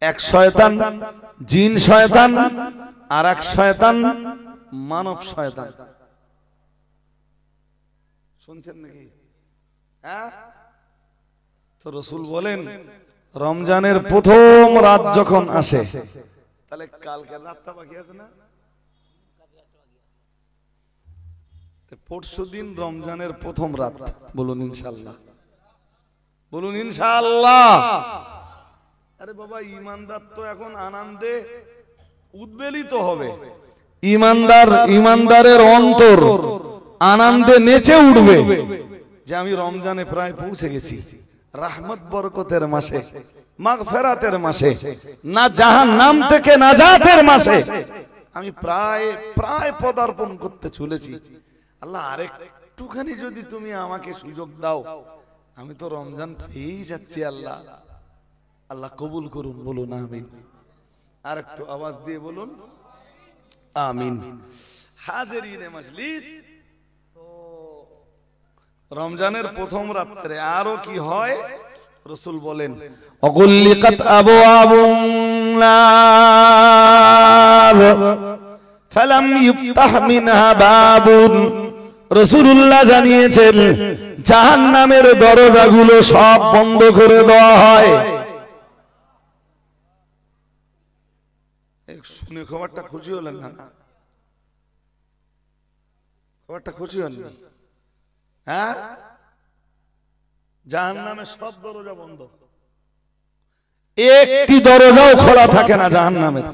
এক শয়তান জিন শয়তান আর এক শয়তান মানব শয়তান। শুনছেন নাকি? হ্যাঁ, তো রাসূল বলেন রমজানের প্রথম রাত যখন আসে, তাহলে কালকের রাতটা বাকি আছে না? পরশুদিন রমজানের প্রথম রাত। বলুন ইনশাআল্লাহ, বলুন ইনশাআল্লাহ। আরে বাবা, ঈমানদার তো এখন আনন্দে উদ্বেলিত হবে। ঈমানদারের অন্তর আনন্দে নেচে উঠবে যে আমি রমজানে প্রায় পৌঁছে গেছি, রহমত বরকতের মাসে, মাগফিরাতের মাসে, না জাহান্নাম থেকে নাজাতের মাসে আমি প্রায় প্রায় পদার্পণ করতে চলেছি। আল্লাহ, আরেকটুখানি যদি তুমি আমাকে সুযোগ দাও, আমি তো রমজান পেয়েই যাচ্ছি। আল্লাহ আল্লাহ কবুল করুন। বলুন আমিন। আর একটু আওয়াজ দিয়ে বলুন আমিন। হাজিরিনে মজলিস, তো রমজানের প্রথম রাত্রে আরো কি হয় রাসূল বলেন, অগুল্লিকাত আবওয়াবুন নার ফালাম ইফতাহ মিনহা বাবুন। রাসূলুল্লাহ জানিয়েছেন জাহান্নামের দরজাগুলো সব বন্ধ করে দেওয়া হয়। শুনে খবরটা খুশি হলেন না? খবরটা খুশি হননি? হ্যাঁ, জাহান্নামের সব দরজা বন্ধ, একটি দরজাও খোলা থাকে না জাহান্নামের।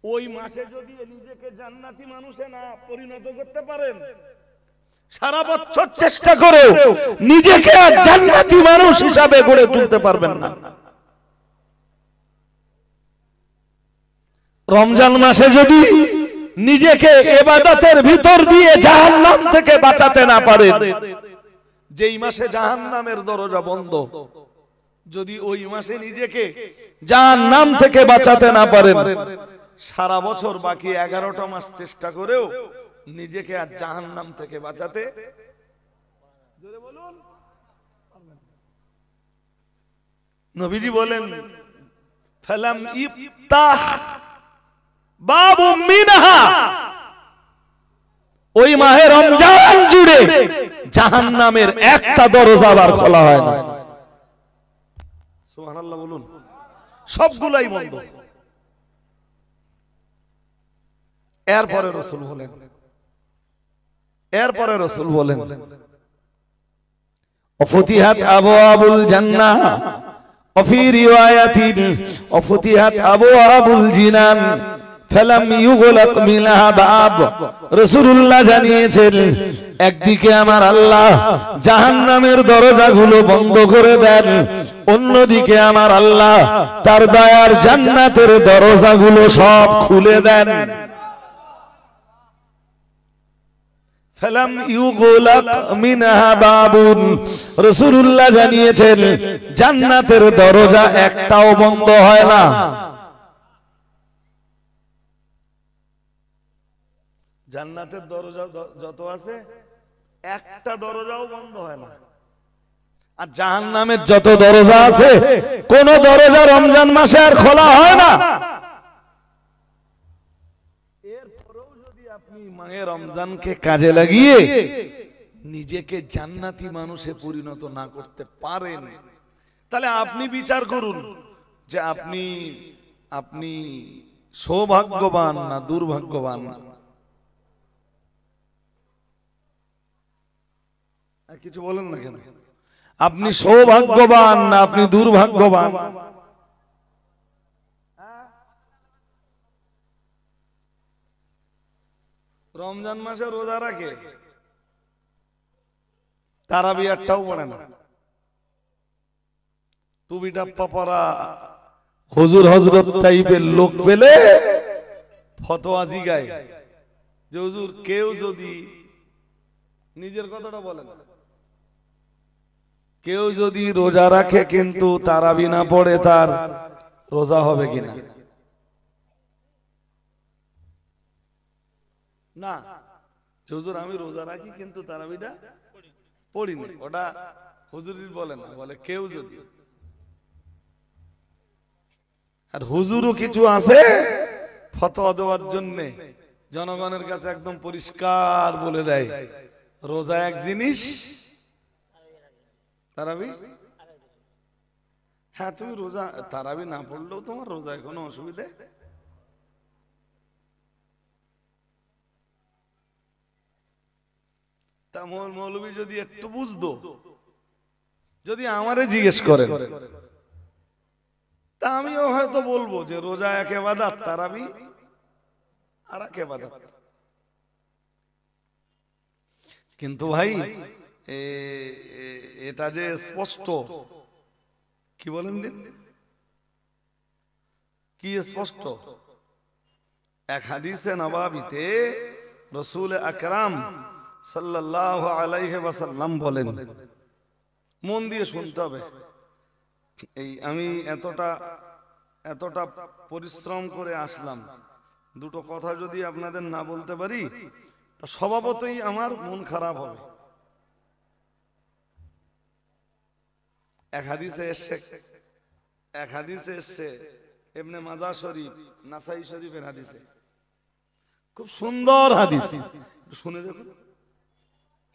ওই মাসে যদি নিজেকে জান্নাতি মানুষে না পরিণত করতে পারেন, সারা বছর চেষ্টা করে নিজেকে জান্নাতি মানুষ হিসাবে গড়ে তুলতে পারবেন না। রমজান মাসে যদি নিজেকে ইবাদতের ভিতর দিয়ে জাহান্নাম থেকে বাঁচাতে না পারেন, যেই মাসে জাহান্নামের দরজা বন্ধ, যদি ওই মাসে নিজেকে জাহান্নাম থেকে বাঁচাতে না পারেন, সারা বছর বাকি 11টা মাস চেষ্টা করেও নিজেকে আর জাহান্নাম থেকে বাঁচাতে নবীজি বলেন ফালাম ইফতাহ বাবু মিনহা, ওই মাহে রমজান জুড়ে জাহান্নামের একটা দরজা আবার খোলা হয় না। সুবহানাল্লাহ বলুন। সবগুলাই বন্ধ। এরপরে রাসূল বলেন অফতিহাত আবওয়াবুল জান্নাহ وفي رواية وفتحت أبواب الجنان فلم يغلق منها باب। রাসূলুল্লাহ জানিয়েছেন একদিকে আমার আল্লাহ জাহান্নামের দরজাগুলো বন্ধ করে দেন, অন্যদিকে আমার আল্লাহ তার দয়ার জান্নাতের দরজাগুলো সব খুলে দেন। ফালাম ইউগলাক মিনহা বাবুন। রাসূলুল্লাহ জানিয়েছেন জান্নাতের দরজা একটাও বন্ধ হয় না। জান্নাতের দরজা যত আছে একটা দরজাও বন্ধ হয় না। আর জাহান্নামের যত দরজা আছে কোন দরজা রমজান মাসে আর খোলা হয় না। মাহে রমজানকে কাজে লাগিয়ে নিজেকে জান্নাতি মানুষে পরিণত না করতে পারেন, তাহলে আপনি বিচার করুন যে আপনি সৌভাগ্যবান না দুর্ভাগ্যবান। কিছু বলেন না কেন? আপনি সৌভাগ্যবান না আপনি দুর্ভাগ্যবান? রমজান মাসে রোজা রাখে, তারাবি একটাও পড়ে না, টুপি টাপ্পা পরা হুজুর হযরত টাইপের লোক পেলে ফতোয়া জিগায় যে হুজুর কেউ যদি নিজের কথাটা বলেন, কেউ যদি রোজা রাখে কিন্তু তারাবি না পড়ে তার রোজা হবে কিনা? না, হুজুর আমি রোজা রাখি কিন্তু তারাবিটা পড়িনি, ওটা হুজুরি বলে না, বলে কেউ যদি। আর হুজুরও কিছু আছে ফতোয়া দেওয়ার জন্য, জনগণের কাছে একদম পরিষ্কার বলে দেয় রোজা এক জিনিস, তারাবি। হ্যাঁ, তুমি রোজা তারাবি না পড়লেও তোমার রোজায় কোনো অসুবিধা। তা মৌলবী যদি একটু বুঝতো, যদি আমারে জিজ্ঞেস করেন, তা আমিও হয়তো বলবো যে রোজা এক ইবাদত, তারাবি আর এক ইবাদত। কিন্তু ভাই এটা যে স্পষ্ট, কি বলেন দিন, কি স্পষ্ট? এক হাদিসে নবাবিতে রাসূল আকরাম সাল্লাল্লাহু আলাইহি ওয়াসাল্লাম বলেন, মন দিয়ে শুনতে হবে। এই আমি এতটা পরিশ্রম করে আসলাম, দুটো কথা যদি আপনাদের না বলতে পারি তা স্বভাবতই আমার মন খারাপ হবে। এক হাদিসে এসছে ইবনে মাজাহ শরীফ, নাসাই শরীফের হাদিসে, খুব সুন্দর হাদিস, শুনে দেখুন,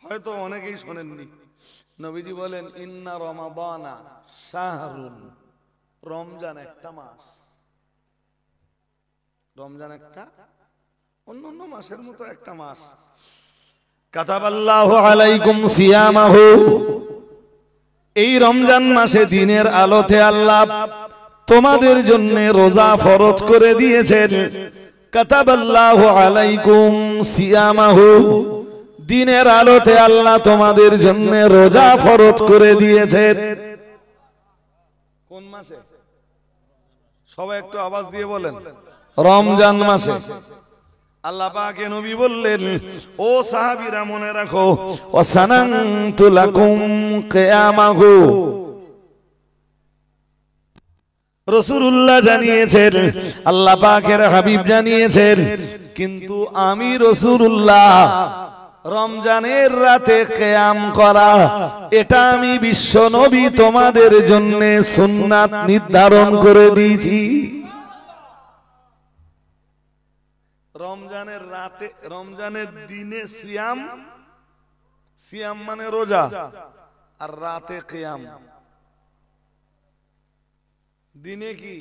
হয়তো অনেকেই শোনেননি। নবীজি বলেন, ইন্না রমাদানা শাহরুন, রমজান একটা মাস। রমজান একটা অন্যান্য মাসের মতো একটা মাস। কাতাবাল্লাহু আলাইকুম সিয়ামাহু, এই রমজান মাসে দিনের আলোতে আল্লাহ তোমাদের জন্য রোজা ফরজ করে দিয়েছেন। কাতাবাল্লাহু আলাইকুম সিয়ামাহু, দিনের আলোতে আল্লাহ তোমাদের জন্য রোজা ফরজ করে দিয়েছেন। কোন মাসে? সবাই একটু আওয়াজ দিয়ে বলেন, রমজান মাসে। আল্লাহ পাকে নবী বললেন, ও সাহাবীরা মনে রাখো, ওয়াসানানতু লাকুম কিয়ামাহু, রাসূলুল্লাহ জানিয়েছেন, আল্লাহ পাকের হাবিব জানিয়েছেন, কিন্তু আমি রাসূলুল্লাহ রমজানের রাতে কিয়াম করা, এটা আমি বিশ্ব নবী তোমাদের জন্য সুন্নাত নির্ধারণ করে দিয়েছি। রমজানের রাতে, রমজানের দিনে সিয়াম, সিয়াম মানে রোজা, আর রাতে কিয়াম। দিনে কি?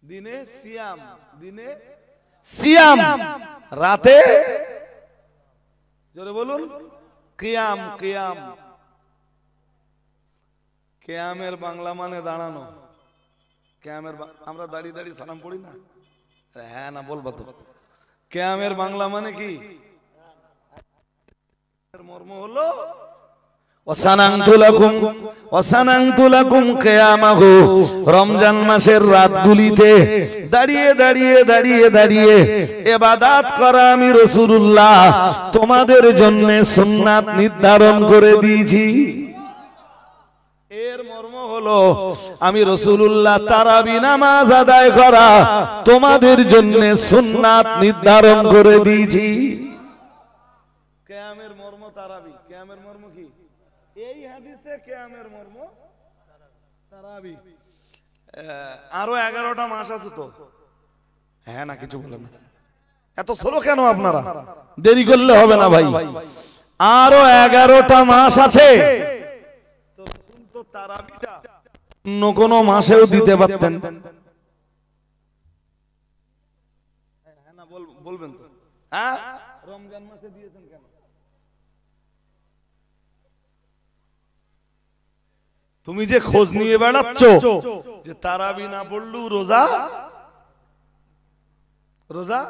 দিনে সিয়াম, দিনে সিয়াম, রাতে জোরে বলুন কিয়াম। কিয়াম, কিয়ামের বাংলা মানে দাঁড়ানো। কিয়ামের আমরা দাঁড়িয়ে দাঁড়িয়ে সালাম পড়ি না? হ্যাঁ না বলবো তো। কিয়ামের বাংলা মানে কি? মর্ম হলো ওয়াসানানতু লাকুম কিয়ামাহু, রমজান মাসের রাতগুলিতে দাঁড়িয়ে দাঁড়িয়ে দাঁড়িয়ে দাঁড়িয়ে ইবাদত করা আমি রাসূলুল্লাহ তোমাদের জন্য সুন্নাত নির্ধারণ করে দিয়েছি। এর মর্ম হলো, আমি রাসূলুল্লাহ তারাবি নামাজ আদায় করা তোমাদের জন্য সুন্নাত নির্ধারণ করে দিয়েছি। কিয়ামের মর্ম তারাবি। কিয়ামের মর্ম কি? এই হাদিসে কিয়ামের মর্ম তারাবি। আরো 11টা মাস আছে তো। হ্যাঁ না কিছু বলেন না, এত স্লো কেন আপনারা? দেরি করলে হবে না ভাই, আরো 11টা মাস আছে। তো তারাবিটা অন্য কোন মাসেও দিতে পারতেন। হ্যাঁ না বলবেন তো? হ্যাঁ, রমজান মাসে দিয়েছেন কেন? তুমি যে খোঁজ নিয়ে বেড়াচ্ছ যে তারাবি না পড়লেও রোজা রোজা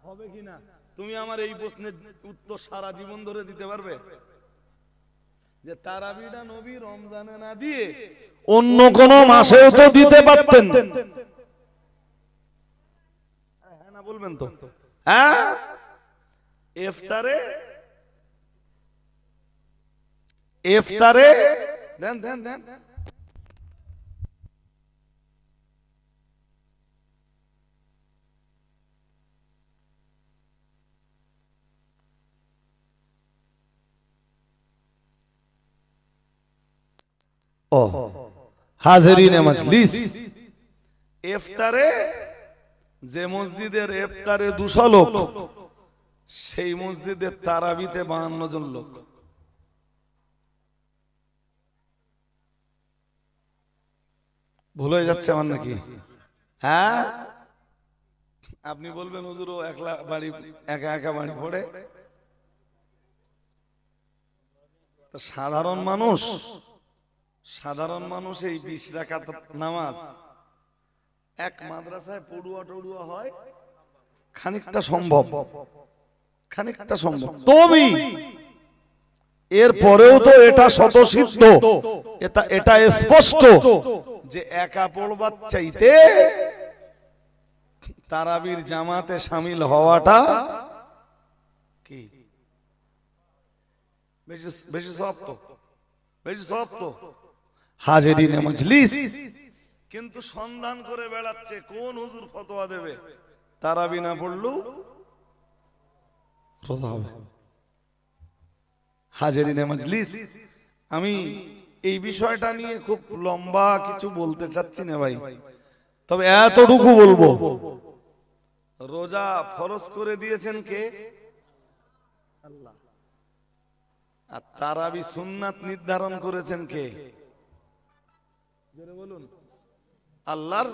হবে কিনা, তুমি আমার এই প্রশ্নের উত্তর সারা জীবন ধরে দিতে পারবে? যে তারাবিটা নবী রমজানে না দিয়ে অন্য কোন মাসেও তো দিতে পারতেন। হ্যাঁ না বলবেন তো? হ্যাঁ, ইফতারে দেন দেন দেন। ও হাজিরিনে মজলিস, ইফতারে যে মসজিদের ইফতারে 200 লোক, সেই মসজিদের তারাবিতে 52 জন লোক। ভুল হয়ে যাচ্ছে আমার নাকি? হ্যাঁ, আপনি বলবেন হুজুর ও একলা বাড়ি, একা একা বাড়ি পড়ে। সাধারণ মানুষ এই 20 রাকাত নামাজ এক মাদ্রাসায় পড়ুয়া টড়ুয়া হয়, খানিকটা সম্ভব, তবে এর পরেও তো এটা স্বতঃসিদ্ধ, এটা স্পষ্ট যে একা পড়বার চাইতে তারাবির জামাতে শামিল হওয়াটা কি বেশি সওয়াব তো। হাজিরিনে মজলিস কিন্তু সন্ধান করে বেড়াচ্ছে কোন হুজুর ফতোয়া দেবে তারাবি না পড়লেও রোজা হবে। হাজিরিনে মজলিস, আমি এই বিষয়টা নিয়ে খুব লম্বা কিছু বলতে চাচ্ছি না ভাই, তবে এতটুকু বলবো, রোজা ফরজ করে দিয়েছেন কে? আল্লাহ। আর তারাবি সুন্নাত নির্ধারণ করেছেন কে? বলুন, আল্লাহর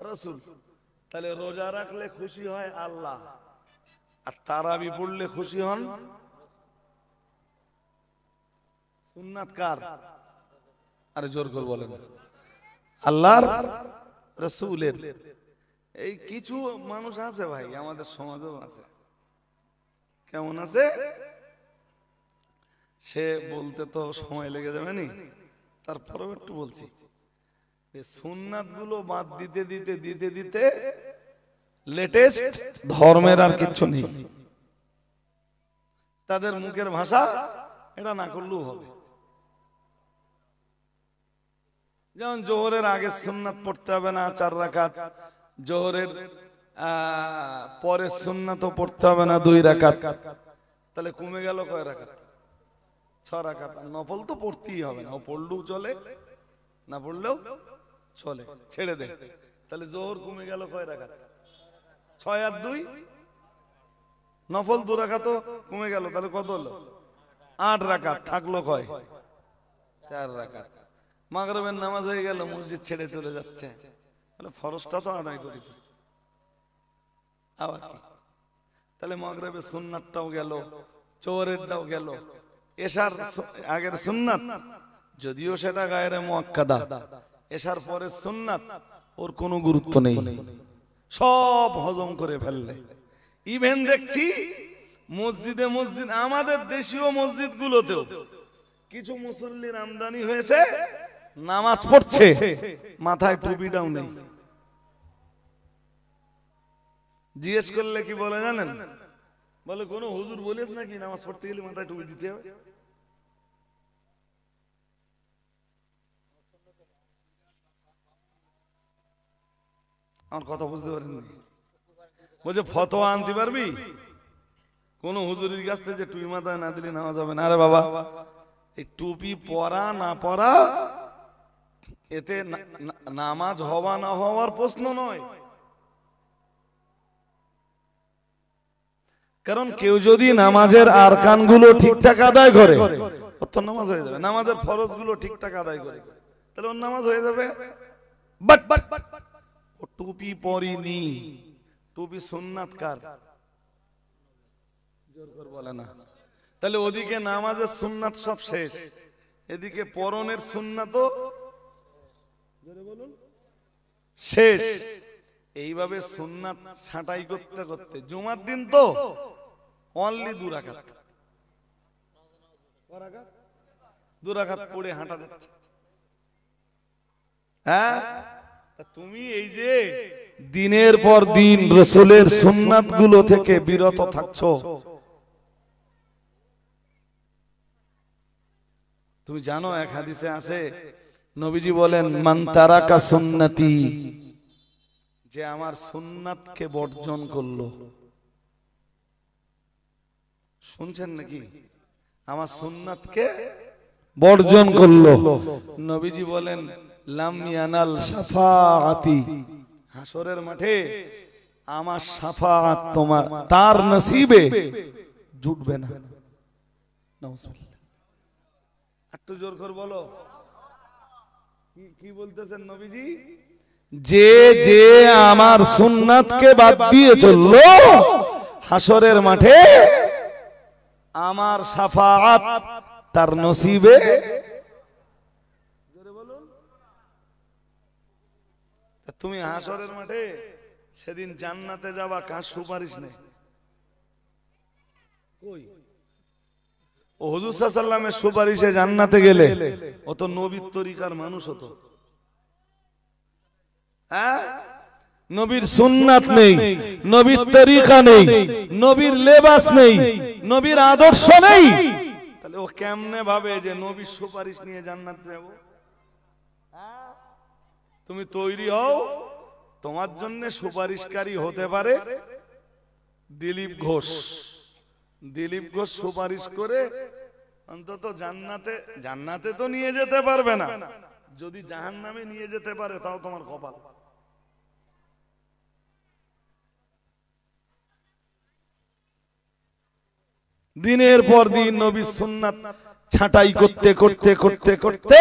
রাসূল। তাহলে রোজা রাখলে খুশি হয় আল্লাহ, আর তারাবি পড়লে খুশি হন সুন্নাত কার? আরে জোর করে বলেন, আল্লাহর রাসূলের। এই কিছু মানুষ আছে ভাই, আমাদের সমাজেও আছে, কেমন আছে সে বলতে তো সময় লেগে যাবে নি, তারপরেও একটু বলছি। সুন্নাত গুলো বাদ দিতে দিতে দিতে দিতে লেটেস্ট ধর্মের আর কিচ্ছু নেই। তাদের মুখের ভাষা এটা না করলেও হবে। যেমন জোহরের আগে সুন্নাত পড়তে হবে না 4 রাকাত, জোহরের পরে সুন্নাতও পড়তে হবে না 2 রাকাত। তাহলে কমে গেল কয় রাকাত? 6 রাকাত। নফল তো পড়তেই হবে না, ও পড়লেও চলে, না পড়লেও চলে, ছেড়ে দে। তাহলে জোহর কমে গেল কয় রাকাত? 6 আর 2 নফল 2 রাকাত কমে গেল, তাহলে কত হলো? 8 রাকাত। থাকলো কয়? 4 রাকাত। মাগরিবের নামাজ হয়ে গেল, মসজিদ ছেড়ে চলে যাচ্ছে, তাহলে ফরজটা তো আদায় করেছে। আবার কি? তাহলে মাগরিবের সুন্নাতটাও গেল, জোহরেরটাও গেল, এশার আগের সুন্নাত যদিও সেটা গায়রে মুআক্কাদা, এশার পরের সুন্নাত ওর কোনো গুরুত্ব নেই, সব হজম করে ফেললে। ইভেন দেখছি মসজিদে আমাদের দেশীয় মসজিদগুলোতেও কিছু মুসল্লির আমদানি হয়েছে, নামাজ পড়ছে মাথায় টুপিটাও নেই। জিজ্ঞেস করলে কি বলে জানেন? বলে কোন হুজুর বলেছ নাকি নামাজ পড়তে গেলে মাথায় টুপি দিতে হবে? আমার কথা বুঝতে পারেননি? বলছে ফতোয়া আনতে পারবি কোন হুজুরের কাছ থেকে যে টুপি মাথায় না দিলে নামাজ হবে না? আরে বাবা, এই টুপি পরা না পরা এতে নামাজ হওয়া না হওয়ার প্রশ্ন নয়। কারণ কেউ যদি নামাজের আরকানগুলো ঠিকঠাক আদায় করে ওর তো নামাজ হয়ে যাবে, নামাজের ফরজগুলো ঠিকঠাক আদায় করে তাহলে ওর নামাজ হয়ে যাবে। বাট ও টুপি পরিনি, টুপি সুন্নাত কার? জোর করে বলে না। তাহলে ওদিকে নামাজের সুন্নাত সব শেষ, এদিকে পরনের সুন্নাতও শেষ। এইভাবে সুন্নাত ছাঁটাই করতে করতে জুমার দিন তো অনলি 2 রাকাত, 2 রাকাত পড়ে হাঁটা যাচ্ছে। হ্যাঁ, তুমি এই যে দিনের পর দিন রাসূলের সুন্নাত গুলো থেকে বিরত থাকছো, তুমি জানো এক হাদিসে আছে নবীজি বলেন মান তারাকা সুন্নতি, যে আমার সুন্নাতকে বর্জন করলো। শুনছেন নাকি? আমার সুন্নাতকে বর্জন করলো। নবীজি বলেন লাম ইয়ানাল শাফাআতি, হাসরের মাঠে আমার শাফাআত তোমার তার নসিবে জুটবে না। নাউজুবিল্লাহ, একটু জোর করে বলো কি বলতেছেন নবীজি? যে যে আমার সুন্নাতকে বাদ দিয়ে চললো হাসরের মাঠে আমার শাফাআত তার নসিবে। তুমি হাসরের মাঠে সেদিন জান্নাতে যাবা, কার সুপারিশ নেই? কই ও হুজুর সাল্লাল্লাহু আলাইহি ওয়াসাল্লামের সুপারিশে জান্নাতে গেলে ও তো নবীর তরিকার মানুষ হতো। হ্যাঁ, নবীর সুন্নাত নেই, নবীর তরিকা নেই, নবীর লেবাস নেই, নবীর আদর্শ নেই, তাহলে ও কেমনে ভাবে যে নবীর সুপারিশ নিয়ে জান্নাতে যাব? তুমি তৈরি হও, তোমার জন্য সুপারিশকারী হতে পারে দিলীপ ঘোষ। দিলীপ ঘোষ সুপারিশ করে অন্তত জান্নাতে তো নিয়ে যেতে পারবে না, যদি জাহান্নামে নিয়ে যেতে পারে তাও তোমার কপাল। দিনের পর দিন নবীর সুন্নাত ছাঁটাই করতে করতে করতে করতে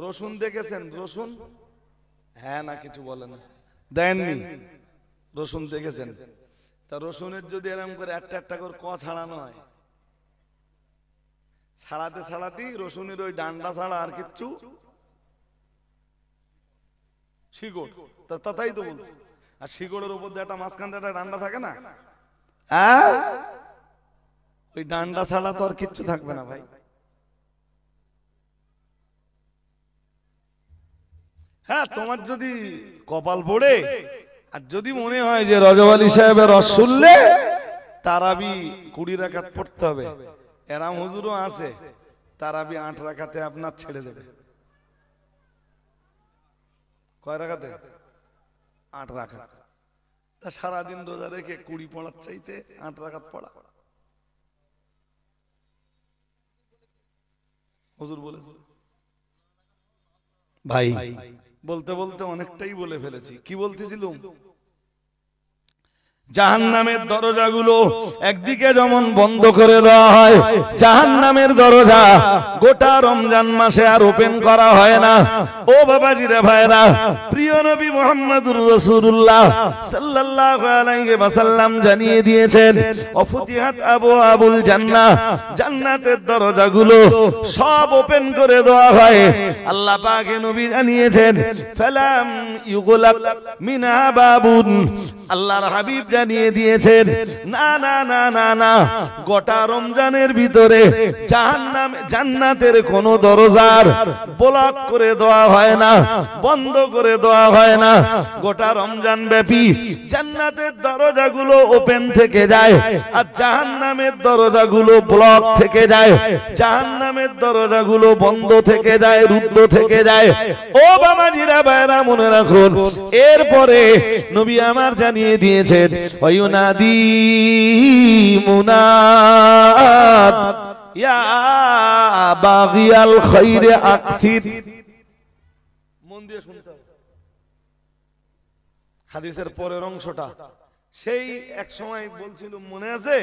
রসুন দেখেছেন? রসুন, হ্যাঁ না কিছু বলে না, দেননি? রসুন দেখেছেন? তা রসুনের যদি এরকম করে একটা একটা করে ক ছাড়ানো হয়, ছাড়াতে ছাড়াতেই রসুনের ওই ডান্ডা ছাড়া আর কিচ্ছু শিকড়, তাই তো বলছি। আর শিকড়ের উপর দিয়ে একটা মাঝখান দিয়ে একটা ডান্ডা থাকে না, ওই ডান্ডা ছাড়া তো আর কিচ্ছু থাকবে না ভাই। হ্যাঁ, তোমার যদি কপাল পড়ে আর যদি মনে হয় যে রজব আলী সাহেবের রস শুনলে তারাবি 20 রাকাত পড়তে হবে, এরাম হুজুরও আছে, তারাবি 8 রাকাতে আপনার ছেড়ে দেবে। কয় রাকাতে? 8 রাকাত। তা সারাদিন রোজা রেখে 20 পড়ার চাইতে 8 রাকাত পড়া হুজুর বলেছে। ভাই বলতে বলতে অনেকটাই বলে ফেলেছি। কি বলতেছিলাম? জাহান্নামের দরজাগুলো একদিকে যেমন বন্ধ করে দেওয়া হয়, জাহান্নামের দরজা গোটা রমজান মাসে আর ওপেন করা হয় না। ও বাবাজিরা ভাইরা, প্রিয় নবী মুহাম্মদুর রাসূলুল্লাহ সাল্লাল্লাহু আলাইহি ওয়াসাল্লাম জানিয়ে দিয়েছেন, অফুতিহাত আবওয়াবুল জান্নাহ, জান্নাতের দরজাগুলো সব ওপেন করে দেওয়া হয়। আল্লাহ পাক নবী জানিয়েছেন, ফালাম ইউগলাক মিনহা বাবুন, আল্লাহর হাবিব জানিয়ে দিয়েছেন, না না না না না, গোটা রমজানের ভিতরে জান্নাতের কোন দরজার ব্লক করে দেওয়া হয় না, বন্ধ করে দেওয়া হয় না। গোটা রমজান ব্যাপী জান্নাতের দরজাগুলো ওপেন থেকে যায়, আর জাহান্নামের দরজাগুলো ব্লক থেকে যায়, জাহান্নামের দরজাগুলো বন্ধ থেকে যায়, রুদ্ধ থেকে যায়। ও বাবাজিরা ভাইরা, মনে রাখুন, এরপরে নবী আমার জানিয়ে দিয়েছেন, ওয়ায়ুনাদি মুনাদ ইয়া বাগিয়াল খাইরে আকসির। মন দিয়ে শুনতে হবে হাদিসের পরের অংশটা। সেই এক সময় বলছিল, মনে আছে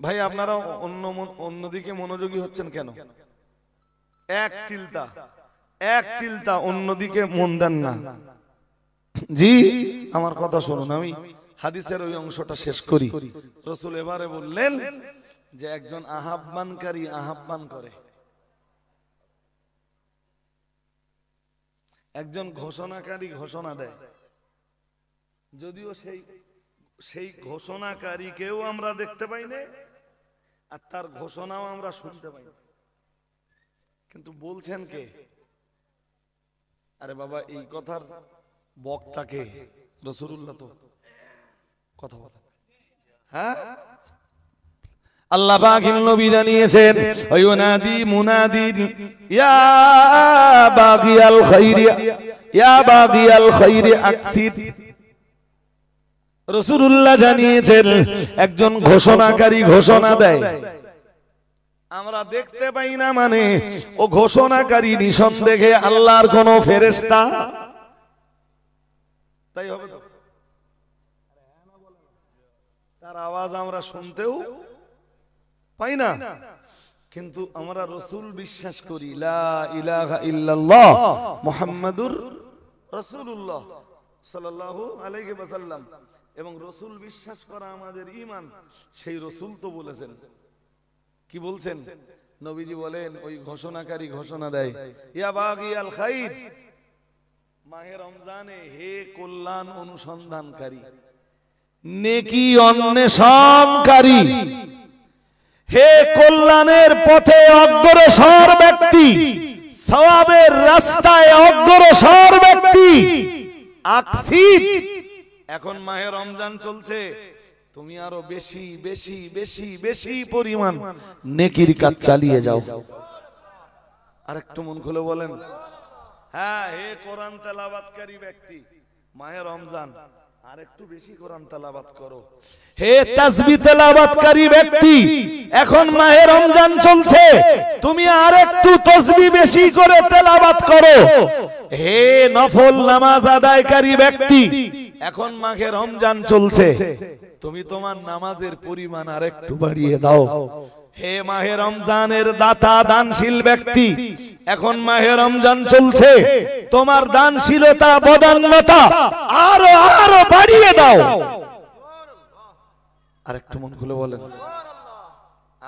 ভাই, আপনারা অন্যদিকে মনোযোগী হচ্ছেন কেন? এক চিলতা অন্যদিকে মন দেন না। জি, আমার কথা শুনুন, আমি হাদিসের ওই অংশটা শেষ করি। রাসূল এবারে বললেন যে একজন আহ্বানকারী আহ্বান করে, একজন ঘোষণাকারী ঘোষণা দেয়, যদিও সেই ঘোষণাকারীকেও আমরা দেখতে পাই না আর তার ঘোষণাও আমরা শুনতে পাই না, কিন্তু বলছেন কে? আরে বাবা, এই কথার বক্তাকে রাসূলুল্লাহ তো কথা বলেন। হ্যাঁ, আল্লাহ পাক নবী জানিয়েছেন, ওয়ায়ুনাদি মুনাদিন ইয়া বাগিয়াল খাইরি ইয়া বাগিয়াল খাইরি আকসির। রাসূলুল্লাহ জানিয়েছেন, একজন ঘোষণাকারী ঘোষণা দেয়, আমরা দেখতে পাই না মানে ও ঘোষণাকারী নিঃসন্দেহে আল্লাহর কোন ফেরেশতা, তাই হবে তো? তার আওয়াজ আমরা শুনতেও পাই না, কিন্তু আমরা রাসূল বিশ্বাস করি, লা ইলাহা ইল্লাল্লাহ মুহাম্মাদুর রাসূলুল্লাহ সাল্লাল্লাহু আলাইহি ওয়াসাল্লাম। এবং রাসূল বিশ্বাস করা আমাদের ঈমান। সেই রাসূল তো বলেছেন, কি বলছেন? নবীজি বলেন, ওই ঘোষণাকারী ঘোষণা দেয়, ইয়া বাগিয়াল খাইর, মাহে রমজানে হে কল্যাণ অনুসন্ধানকারী, নেকি অন্বেষণকারী, হে কল্যাণের পথে অগ্রসর ব্যক্তি, সওয়াবের রাস্তায় অগ্রসর ব্যক্তি, আকসিদ। এখন মাহে রমজান চলছে, তুমি আরো বেশি বেশি বেশি বেশি পরিমাণ নেকির কাজ চালিয়ে যাও। আরেকটু মন খুলে বলেন, হ্যাঁ, হে কোরআন তেলাওয়াতকারী ব্যক্তি, মাহে রমজান আর একটু বেশি কোরআন তেলাওয়াত করো। হে তাসবিহ তেলাওয়াতকারী ব্যক্তি, এখন মাহে রমজান চলছে, তুমি আর একটু তাসবিহ বেশি করে তেলাওয়াত করো। হে নফল নামাজ আদায়কারী ব্যক্তি, এখন মাহে রমজান চলছে, তুমি তোমার নামাজের পরিমাণ আর একটু বাড়িয়ে দাও। হে মাহে রমজানের দাতা দানশীল ব্যক্তি, এখন মাহে রমজান চলছে, তোমার দানশীলতা বদান্যতা আরো আরো বাড়িয়ে দাও। আরেকটু মন খুলে বলেন,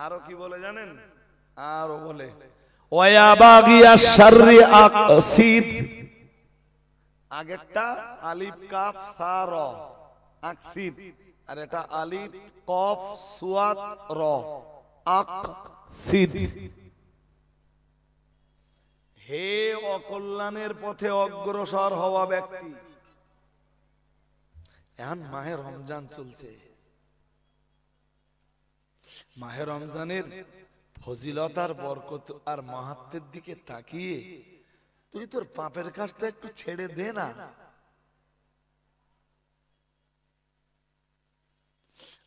আরো কি বলে জানেন? আরো বলে, ওয়া বাগিয়াশ শাররি আকসিদ। আগেরটা আলিফ কাফ সা র, আকসিদ, আর এটা আলিফ কফ সুয়াদ র, আকসিদ। হে অকল্যাণের পথে অগ্রসর হওয়া ব্যক্তি, এখন মাহে রমজান চলছে, মাহে রমজানের ফজিলত আর বরকত আর মাহাত্ম্যের দিকে তাকিয়ে তুই তোর পাপের কাজটা একটু ছেড়ে দে না।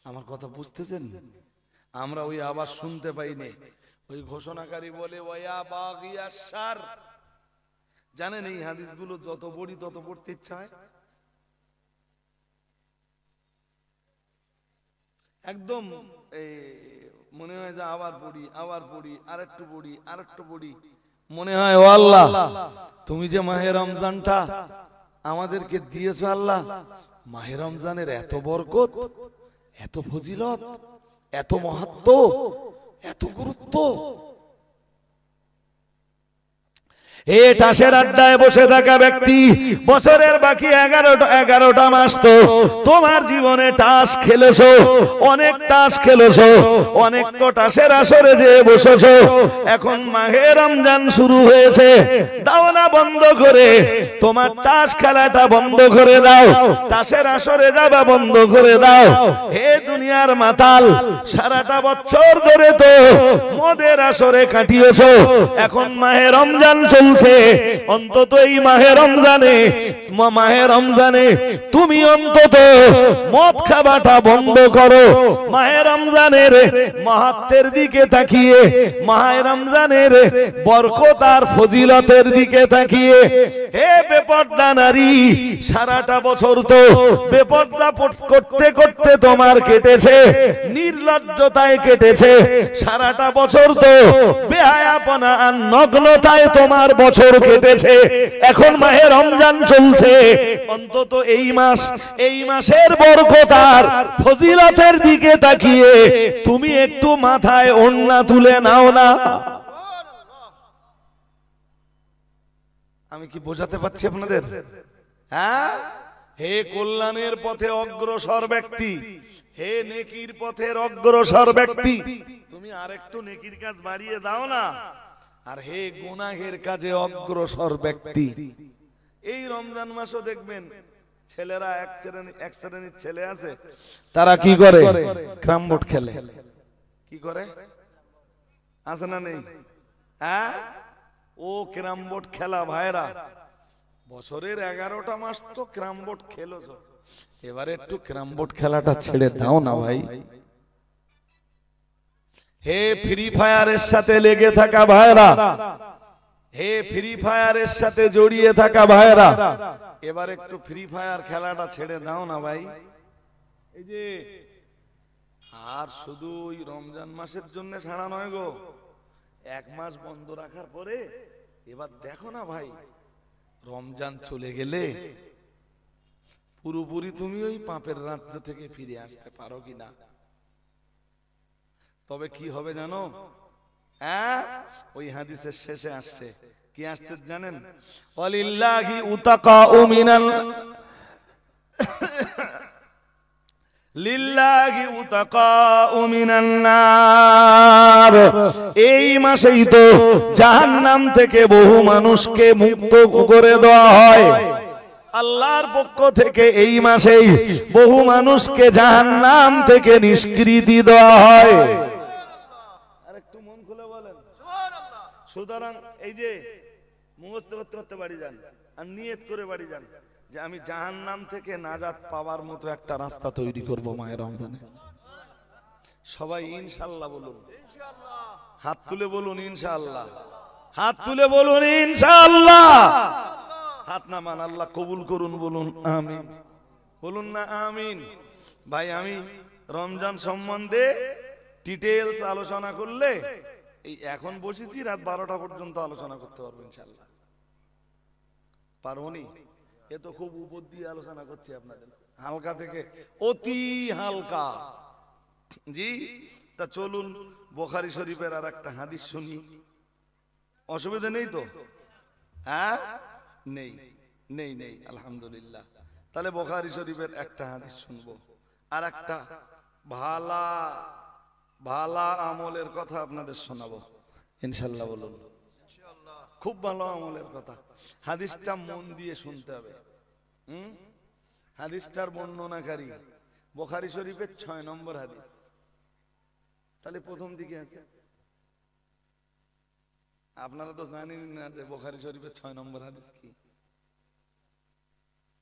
আমার কথা বুঝতেছেন? আমরা ওই আওয়াজ শুনতে পাইনি, ওই ঘোষণাকারী বলে ওয়া বাগিয়াশ শার। জানেন এই হাদিসগুলো যত পড়ি তত পড়তে ইচ্ছা হয়, একদম মনে হয় যে আবার পড়ি আবার পড়ি, আরেকটু পড়ি আরেকটু পড়ি, মনে হয় ও আল্লাহ, তুমি যে মাহে রমজানটা আমাদেরকে দিয়েছো আল্লাহ, মাহে রমজানের এত বরকত, এত ফজিলত, এত মাহাত্ম্য, এত গুরুত্ব। এ টাসের আড্ডায় বসে থাকা ব্যক্তি, বছরের বাকি 11টা মাস তো তোমার জীবনে টাস খেলেছো, অনেক টাস খেলেছো, অনেক তো টাসের আসরে যে বসেছো। এখন মাহে রমজান শুরু হয়েছে, দাও না বন্ধ করে, তোমার টাস খেলাটা বন্ধ করে দাও, টাসের আসরে যাবা বন্ধ করে দাও। হে দুনিয়ার মাতাল, সারাটা বছর ধরে তো মদের আসরে কাটিয়েছো, এখন মাহে রমজান চলছে, অন্তত এই মাহে রমজানে তুমি অন্তত মদ খাবাটা বন্ধ করো। মাহে রমজানের মাহাত্ম্যের দিকে তাকিয়ে, মাহে রমজানের বরকত আর ফজিলতের দিকে তাকিয়ে, হে বেপরদা নারী, সারাটা বছর তো বেপরদা করতে করতে তোমার কেটেছে, নির্লজ্জতায় কেটেছে, সারাটা বছর তো বেহায়াপনা আর নগ্নতায় তোমার বছর কেটেছে। এখন মাহে রমজান চলছে, অন্তত এই মাসের বরকত আর ফজিলতের দিকে তাকিয়ে তুমি একটু মাথায় ওড়না তুলে নাও না। আমি কি বোঝাতে পারছি আপনাদের? হ্যাঁ, হে কল্যাণের পথে অগ্রসর ব্যক্তি, হে নেকির পথের অগ্রসর ব্যক্তি, তুমি আরেকটু নেকির কাজ বাড়িয়ে দাও না। আর হে গুনাহের কাজে অগ্রসর ব্যক্তি, এই রমজান মাসও দেখবেন ছেলেরা, এক শ্রেণীর ছেলে আছে, তারা কি করে? ক্যারাম বোর্ড খেলে। কি করে? আছে না নেই? হ্যাঁ, ও ক্যারাম বোর্ড খেলা ভাইরা, বছরের 11টা মাস তো ক্যারাম বোর্ড খেলেছো, এবারে একটু ক্যারাম বোর্ড খেলাটা ছেড়ে দাও না ভাই। হে ফ্রি ফায়ারের সাথে লেগে থাকা ভাইরা, হে ফ্রি ফায়ারের সাথে জড়িয়ে থাকা ভাইরা, এবার একটু ফ্রি ফায়ার খেলাটা ছেড়ে দাও না ভাই। এই যে আর শুধু ওই রমজান মাসের জন্য ছাড়া নয় গো, এক মাস বন্ধ রাখার পরে এবার দেখো না ভাই, রমজান চলে গেলে পুরোপুরি তুমি ওই পাপের রাজ্য থেকে ফিরে আসতে পারো কিনা। তবে কি হবে জানো, হ্যাঁ ওই হাদিসের শেষে আসছে, কি আসতে জানেন, ওয়ালিল্লাহি উতাকাউ মিনাল লিল্লাহি উতাকাউ মিনান নার, এই মাসেই তো জাহান্নাম থেকে বহু মানুষকে মুক্ত করে দেওয়া হয়। আল্লাহর পক্ষ থেকে এই মাসেই বহু মানুষকে জাহান্নাম থেকে নিষ্কৃতি দেওয়া হয়। আরেকটু মন খুলে বলেন সুবহানাল্লাহ। সুতরাং এই যে মুখস্থ করতে করতে বাড়ি যান আর নিয়ত করে বাড়ি যান যে আমি জাহান্নাম থেকে নাজাত পাওয়ার মতো একটা রাস্তা তৈরি করব মায়ের রমজানে। সবাই ইনশাআল্লাহ বলুন, হাত তুলে বলুন ইনশাআল্লাহ, হাত তুলে বলুন ইনশাআল্লাহ। হাত নামান, আল্লাহ কবুল করুন, বলুন আমিন, বলুন না আমিন। ভাই আমি রমজান সম্বন্ধে ডিটেইলস আলোচনা করলে এই এখন বসেছি রাত 12টা পর্যন্ত আলোচনা করতে পারবো ইনশাআল্লাহ। পারবনি? এ তো খুব উপর দিয়ে আলোচনা করছি আপনাদের, হালকা থেকে অতি হালকা। জি, তা চলুন বুখারী শরীফের আর একটা হাদিস শুনি, অসুবিধা নেই তো? হ্যাঁ নেই, নেই নেই, আলহামদুলিল্লাহ। তাহলে বুখারী শরীফের একটা হাদিস শুনবো, আর একটা ভালা ভালা আমলের কথা আপনাদের শোনাবো ইনশাআল্লাহ। বলুন খুব ভালো আমলের কথা। হাদিসটা মন দিয়ে শুনতে হবে। হাদিসটার বর্ণনাকারী বুখারী শরীফের 6 নম্বর হাদিস। তাহলে প্রথম দিকে আছে, আপনারা তো জানেন না যে বুখারী শরীফের 6 নম্বর হাদিস কি,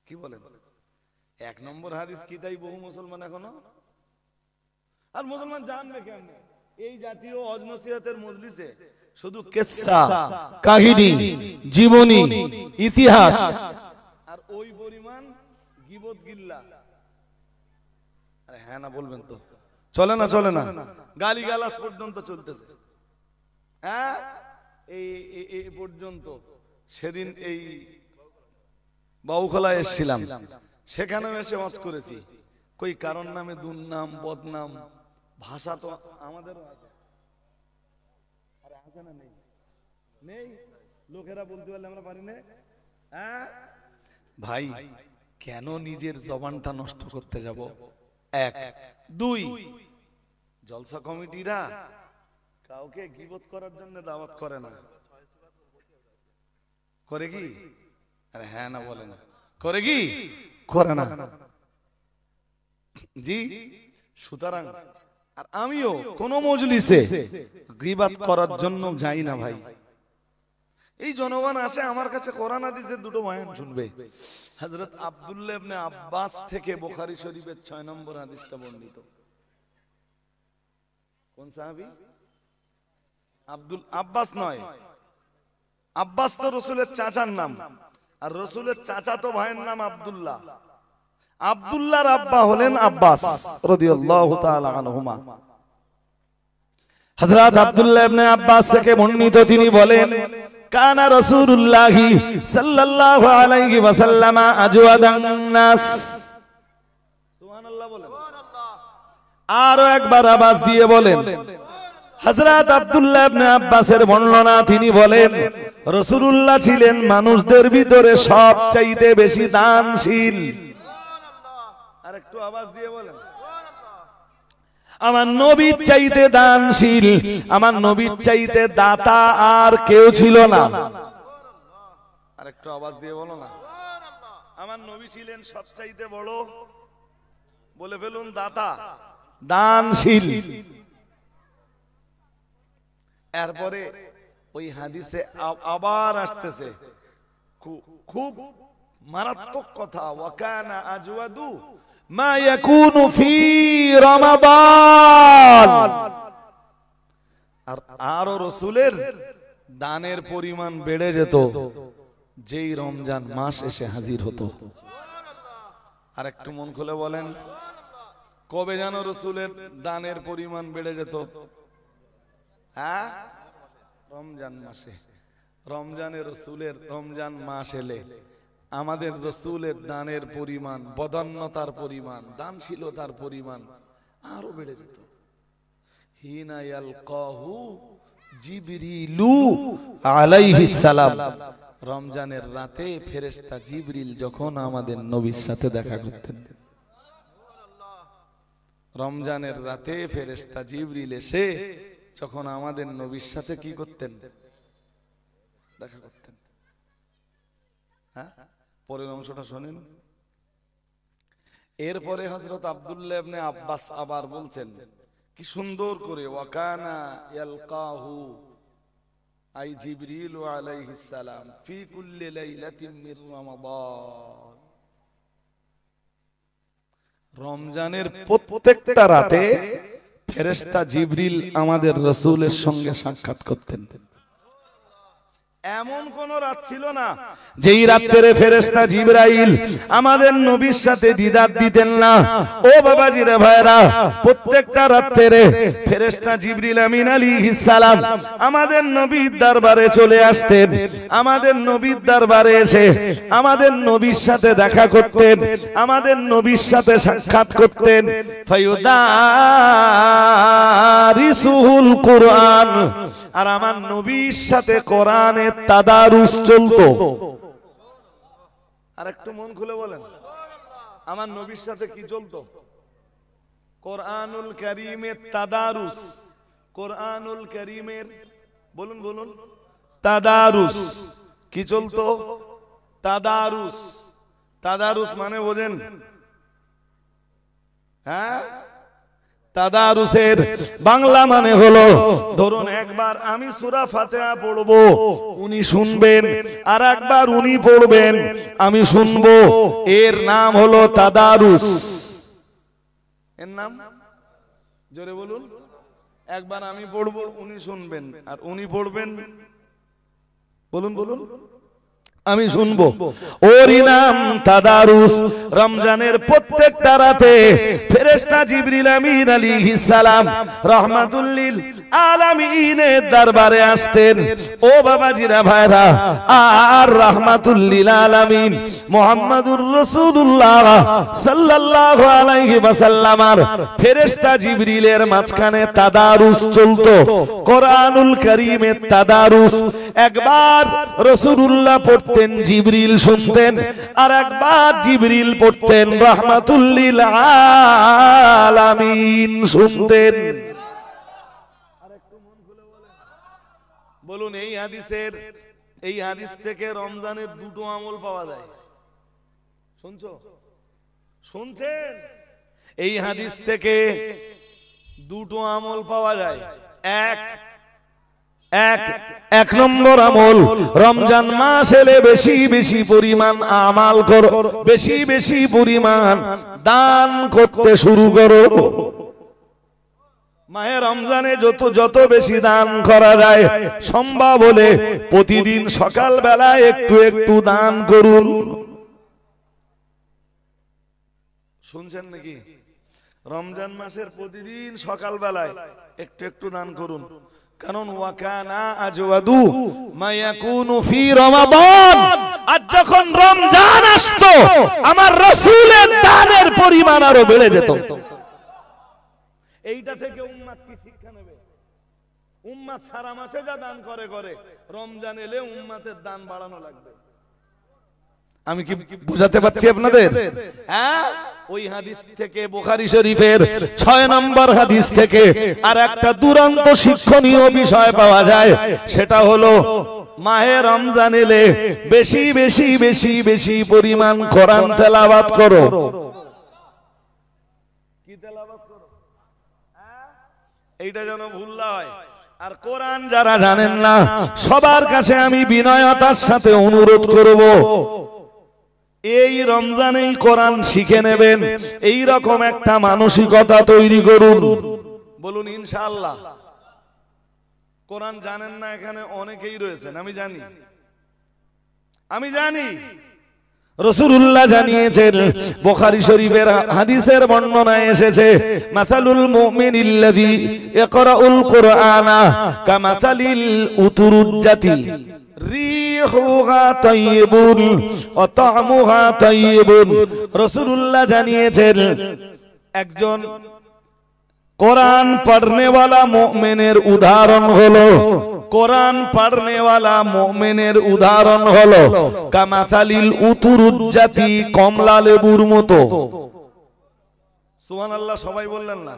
কি বলেন? 1 নম্বর হাদিস কি তাই বহু মুসলমান এখনো, আর মুসলমান জানবে কেমনে? এই জাতীয় ওয়াজ নসিহতের মজলিসে শুধু কিসসা, কাহিনী, জীবনী, ইতিহাস আর ওই পরিমাণ গীবত গিল্লা। আরে হ্যাঁ না বলবেন তো? চলে না, চলে না? গালিগালাজ পর্যন্ত চলতেছে। হ্যাঁ এই পর্যন্ত। সেদিন এই বাউখলায় এসেছিলাম, সেখানে এসে ওয়াজ করেছি। কই কারণ নামে দুর্নাম, বদনাম, ভাষা তো আমাদেরও আছে। আরে আছে না নেই? নেই, লোকেরা বলতে পারলে আমরা পারি না। হ্যাঁ ভাই, কেন নিজের জবানটা নষ্ট করতে যাব? 1 2 জলসা কমিটিরা কাউকে গীবত করার জন্য দাওয়াত করে না, করে কি? আরে হ্যাঁ না বলে না, করে কি? করে না। জি, সুতরাং আর আমিও কোন মজলিসে গীবত করার জন্য যাই না ভাই। এই জনগণ আসে আমার কাছে কোরআন হাদিসের দুটো বয়ান শুনবে। হযরত আব্দুল্লাহ ইবনে আব্বাস থেকে বুখারী শরীফের 6 নম্বর হাদিসটা বর্ণিত। কোন সাহাবী? আব্দুল আব্বাস নয়, আব্বাস তো রাসূলের চাচার নাম, আর রাসূলের চাচাতো ভাইয়ের নাম আব্দুল্লাহ। আব্দুল্লাহর আব্বা হলেন আব্বাস রাদিয়াল্লাহু তাআলা আনহুমা। হযরত আব্দুল্লাহ ইবনে আব্বাস থেকে বর্ণিত, তিনি বলেন কানা রাসূলুল্লাহ সাল্লাল্লাহু আলাইহি ওয়াসাল্লাম আজওয়াদান নাস। সুবহানাল্লাহ বলেন। আরো একবার আওয়াজ দিয়ে বলেন। হযরত আব্দুল্লাহ ইবনে আব্বাসের বর্ণনা, তিনি বলেন রাসূলুল্লাহ ছিলেন মানুষদের ভিতরে সবচাইতে বেশি দানশীল। আরেকটু আওয়াজ দিয়ে বলেন। আমার নবীর চাইতে দানশীল, আমার নবীর চাইতে দাতা আর কেউ ছিল না। আরেকটু আওয়াজ দিয়ে বলো না। আমার নবী ছিলেন সবচাইতে বড়, বলে ফেলুন দাতা, দানশীল। এরপরে ওই হাদিসে আবার আসতেছে খুব মারাত্মক কথা, ওয়াকানা আজওয়াদু মা ইয়াকুনু ফি রমাদান। আর আরো রসুলের দানের পরিমাণ বেড়ে যেত যেই রমজান মাস এসে হাজির হতো। আর একটু মন খুলে বলেন, কবে যেন রসুলের দানের পরিমাণ বেড়ে যেত? হ্যাঁ, রমজান মাসে। রমজানে রসুলের রমজান মাস এলে আমাদের রসুলের দানের পরিমাণ, বদান্যতার পরিমাণ, দানশীলতার পরিমাণ আরো বেড়ে যেত। হিনা ইয়ালকাহু জিবরিলু আলাইহিস সালাম, রমজানের রাতে ফেরেশতা জিবরিল যখন আমাদের নবীর সাথে দেখা করতেন, রমজানের রাতে ফেরেশতা জিবরিল এসে যখন আমাদের নবীর সাথে কি করতেন? দেখা করতেন। হ্যাঁ, পরের অংশটা শোনেন। এরপরে হযরত আব্দুল্লাহ ইবনে আব্বাস আবার বলছেন কি সুন্দর করে, ওয়াকানা ইয়ালকাহু আই জিবরিল আলাইহিস সালাম ফি কুল্লি লাইলাতিন মির রমাদান, রমজানের প্রত্যেকটা রাতে ফেরেশতা জিবরিল আমাদের রাসূলের সঙ্গে সাক্ষাৎ করতেন। এমন কোন রাত ছিল না যেই রাতে ফেরেশতা জিবরাইল আমাদের নবীর সাথে দিদার দিতেন না। ও বাবাজিরা ভাইরা, প্রত্যেকটা রাতে ফেরেশতা জিবরিল আমিন আলাইহিস সালাম আমাদের নবীর দরবারে চলে আসতেন। আমাদের নবীর দরবারে এসে আমাদের নবীর সাথে দেখা করতেন, আমাদের নবীর সাথে সাক্ষাৎ করতেন। ফায়ুদারিসুল কুরআন, আর আমার নবীর সাথে কোরআনের তাদারুস চলতো। আর একটু মন খুলে বলেন, আমার নবীর সাথে কি চলতো? কোরআনুল কারীমের তাদারুস। কোরআনুল কারীমের বলুন বলুন তাদারুস কি চলতো? তাদারুস। তাদারুস মানে বোঝেন? হ্যাঁ, তাদারুসের বাংলা মানে হলো, ধরুন একবার আমি সূরা ফাতিহা পড়বো, উনি শুনবেন, আর একবার উনি পড়বেন, আমি শুনবো। এর নাম হলো তাদারুস। এর নাম জোরে বলুন। একবার আমি পড়বো, উনি শুনবেন, আর উনি পড়বেন, বলুন বলুন, আমি শুনবো। ওরই নাম তাদারুস। রমজানের প্রত্যেকটা রাতে ফেরেশতা জিবরিল আমিন আলাইহিস সালাম রাহমাতুল লিল আলামিনের দরবারে আসতেন। ও বাবাজিরা ভাইরা, আর রাহমাতুল লিল আলামিন মুহাম্মাদুর রাসূলুল্লাহ সাল্লাল্লাহু আলাইহি ওয়াসাল্লামের ফেরেশতা জিবরিলের মাঝখানে তাদারুস চলতো, কোরআনুল কারীমের তাদারুস। একবার রাসূলুল্লাহ পড়তেন, জিবরিল শুনতেন, আর একবার জিবরিল পড়তেন, রাহমাতুল লিল আলামিন শুনতেন। বলুন, এই হাদিস থেকে রমজানের দুটো আমল পাওয়া যায়। শুনছো? শুনছেন? এই হাদিস থেকে দুটো আমল পাওয়া যায়। এক নম্বর আমল, রমজান মাস এলে বেশি বেশি পরিমাণ আমাল করো, বেশি বেশি পরিমাণ দান করতে শুরু করো। মাহে রমজানে যত বেশি দান করা যায় সম্ভব হলে প্রতিদিন সকাল বেলা একটু একটু দান করুন। শুনছেন নাকি? রমজান মাসের প্রতিদিন সকাল বেলায় একটু একটু দান করুন। কারণ ওয়াকানা আজওয়াদু মা ইয়াকুনু ফি রমাদান, আর যখন রমজান আসতো আমার রাসূলের দানের পরিমাণ আরো বেড়ে যেত। এইটা থেকে উম্মত কি শিক্ষা নেবে? উম্মত সারা মাসে যা দান করে রমজান এলে উম্মতের দান বাড়ানো লাগবে। আমি কি বুঝাতে পারছি আপনাদের? হ্যাঁ, ওই হাদিস থেকে, বুখারী শরীফের 6 নম্বর হাদিস থেকে আর একটা দুরন্ত শিক্ষণীয় বিষয় পাওয়া যায়। সেটা হলো মাহে রমজান এলে বেশি বেশি বেশি বেশি পরিমাণ কোরআন তেলাওয়াত করো। কি তেলাওয়াত করো? এইটা যেন ভুল না হয়। আর কোরআন যারা জানেন না, সবার কাছে আমি বিনয়তার সাথে অনুরোধ করব, এই রমজানেই কোরআন শিখে নেবেন, এই রকম একটা মানসিকতা তৈরি করুন। বলুন ইনশাআল্লাহ। কোরআন জানেন না এখানে অনেকেই রয়েছেন, আমি জানি। রাসূলুল্লাহ জানিয়েছেন, বুখারী শরীফের হাদিসের বর্ণনায় এসেছে, মাসালুল মুমিনিল্লাযী ইয়াকরাউল কুরআনা কামাসালিল উতুরুজ্জাতি রিহুহা তাইয়িবুন ওয়া তা'মুহা তাইয়িবুন। রাসূলুল্লাহ জানিয়েছেন, একজন কোরআন পড়নে वाला মুমিনের উদাহরণ হলো, কোরআন পড়নে वाला মুমিনের উদাহরণ হলো কামাসালিল উতুরুজ্জাতি, কমলা লেবুর মতো। সুবহানাল্লাহ, সবাই বললেন না?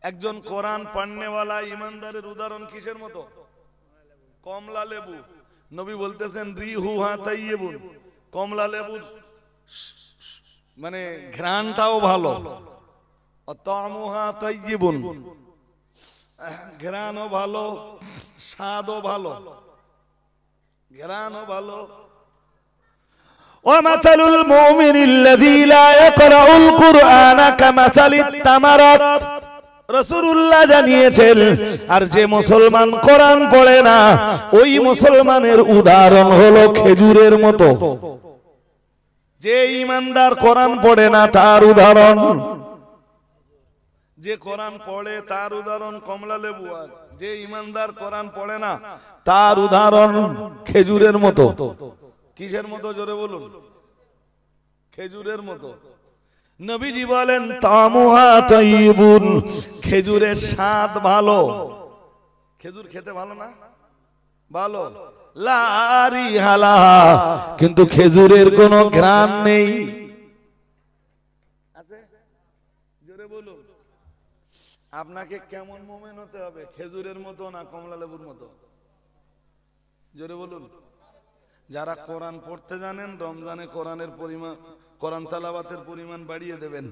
একজন কোরআন পড়নে वाला ঈমানদারের উদাহরণ কিসের মতো? কমলা লেবু। নবী বলতেছেন রিহুহা তাইয়িবুন, কমলা লেবুর মানে ঘ্রাণটাও ভালো, তা'মুহা তাইয়িবুন, ঘ্রাণও ভালো, স্বাদও ভালো, ঘ্রাণও ভালো। ওয়া মাসালুল মুমিনিল্লাযী লা ইয়াকরাউল কুরআনা কামাসালিত তামারাত। রাসূলুল্লাহ জানিয়েছেন, আর যে মুসলমান কোরআন পড়ে না, ওই মুসলমানের উদাহরণ হলো খেজুরের মতো। যে ঈমানদার কোরআন পড়ে না তার উদাহরণ, যে কোরআন পড়ে তার উদাহরণ কমলা লেবু, আর যে ঈমানদার কোরআন পড়ে না তার উদাহরণ খেজুরের মতো। কিসের মতো? জোরে বলুন। খেজুরের মতো। নবীজি বলেন তা'মুহা তাইয়িবুন, খেজুরের স্বাদ ভালো। খেজুর খেতে ভালো না? ভালো। লা রিহালা, কিন্তু খেজুরের কোনো ঘ্রাণ নেই। আছে? জোরে বলুন। আপনাকে কেমন মুমিন হতে হবে? খেজুরের মতো না কমলা লেবুর মতো? জোরে বলুন। যারা কোরআন পড়তে জানেন, রমজানে কোরআনের পরিমাণ, কোরআন তেলাওয়াতের পরিমাণ বাড়িয়ে দেবেন।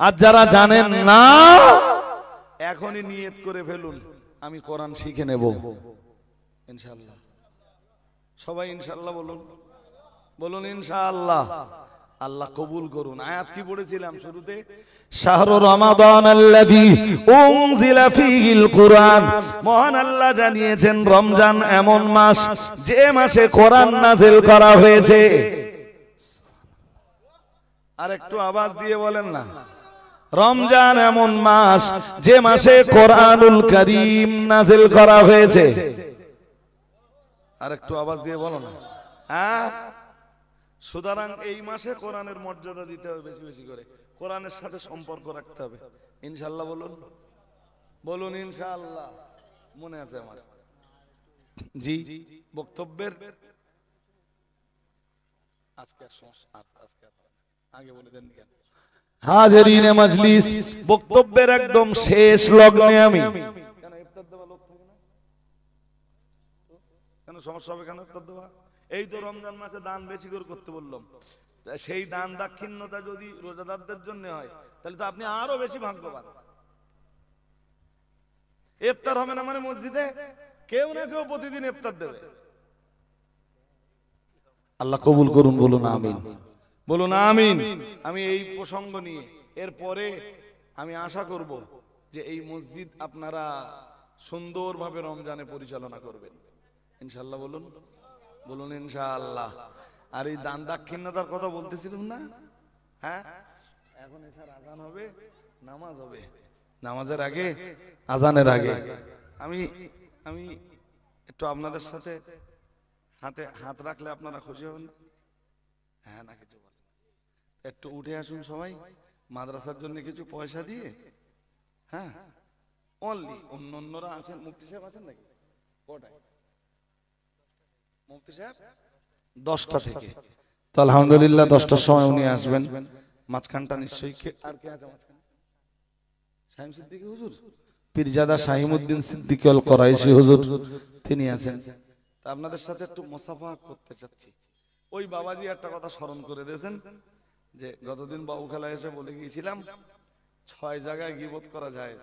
আর যারা জানেন না, এখনই নিয়ত করে ফেলুন, আমি কোরআন শিখে নেব ইনশাআল্লাহ। সবাই ইনশাআল্লাহ বলুন, বলুন ইনশাআল্লাহ। আল্লাহ কবুল করুন। আয়াত কি পড়েছিলাম শুরুতে? শাহরু রমাদান আল্লাযী উনজিলা ফীহিল কুরআন। মহান আল্লাহ জানিয়েছেন, রমজান এমন মাস যে মাসে কোরআন নাযিল করা হয়েছে। আর একটু আওয়াজ দিয়ে বলেন না, রমজান এমন মাস যে মাসে কোরআনুল কারীম নাযিল করা হয়েছে। আর একটু আওয়াজ দিয়ে বলো না। হ্যাঁ, সুতরাং এই মাসে কোরআনের মর্যাদা দিতে হবে বেশি বেশি করে, কোরআনের সাথে সম্পর্ক রাখতে হবে ইনশাআল্লাহ। বলুন, বলুন ইনশাআল্লাহ। মনে আছে আমার? জি, বক্তব্যের আজকে আগে বলে দেন কেন? হাজিরিনে মজলিস, বক্তব্যের একদম শেষ লগ্নে আমি কেন ইফতার দেওয়া লোক থাকে না? কেন সমস্যা হবে? কেন ইফতার দেওয়া? এই তো রমজান মাসে দান বেশি করে করতে বললাম। সেই দান দাক্ষিণ্যতা যদি রোজাদারদের জন্য হয়, তাহলে তো আপনি আরো বেশি ভাগ্যবান। ইফতার হবে না মানে মসজিদে কেউ না কেউ প্রতিদিন ইফতার দেবে। আল্লাহ কবুল করুন, বলুন আমিন, বলুন আমিন। আমি এই প্রসঙ্গ নিয়ে এরপরে আমি আশা করব যে এই মসজিদ আপনারা সুন্দরভাবে রমজানে পরিচালনা করবেন ইনশাআল্লাহ। বলুন, বলুন ইনশাআল্লাহ। আর এই দান দাক্ষিণ্যতার কথা বলতেছিলাম না? হ্যাঁ, এখন এছাড়া আজান হবে, নামাজ হবে, নামাজের আগে, আজানের আগে আমি আমি একটু আপনাদের সাথে হাতে হাত রাখলে আপনারা খুশি হবেন? হ্যাঁ না কিছু বলেন? একটু উঠে আসুন সবাই, মাদ্রাসার জন্য কিছু পয়সা দিয়ে। হ্যাঁ, অনলি অন্যরা আছেন, মুফতি সাহেব আছেন নাকি? কটায়? মুফতি সাহেব 10টা থেকে। তো আলহামদুলিল্লাহ 10টার সময় উনি আসবেন। মাঝখানটা নিশ্চয়ই আর কে আছে মাঝখানে? শাহিম সিদ্দিকী হুজুর, পীরজাদা শাহিমউদ্দিন সিদ্দিকী আল কুরাইশি হুজুর, তিনি আছেন। তা আপনাদের সাথে একটু মুসাফা করতে চাচ্ছি। ওই বাবাজি একটা কথা স্মরণ করে দিয়েছেন যে গতদিন বাবু খেলা এসে বলে গিয়েছিলাম 6 জায়গায় গীবত করা যায়।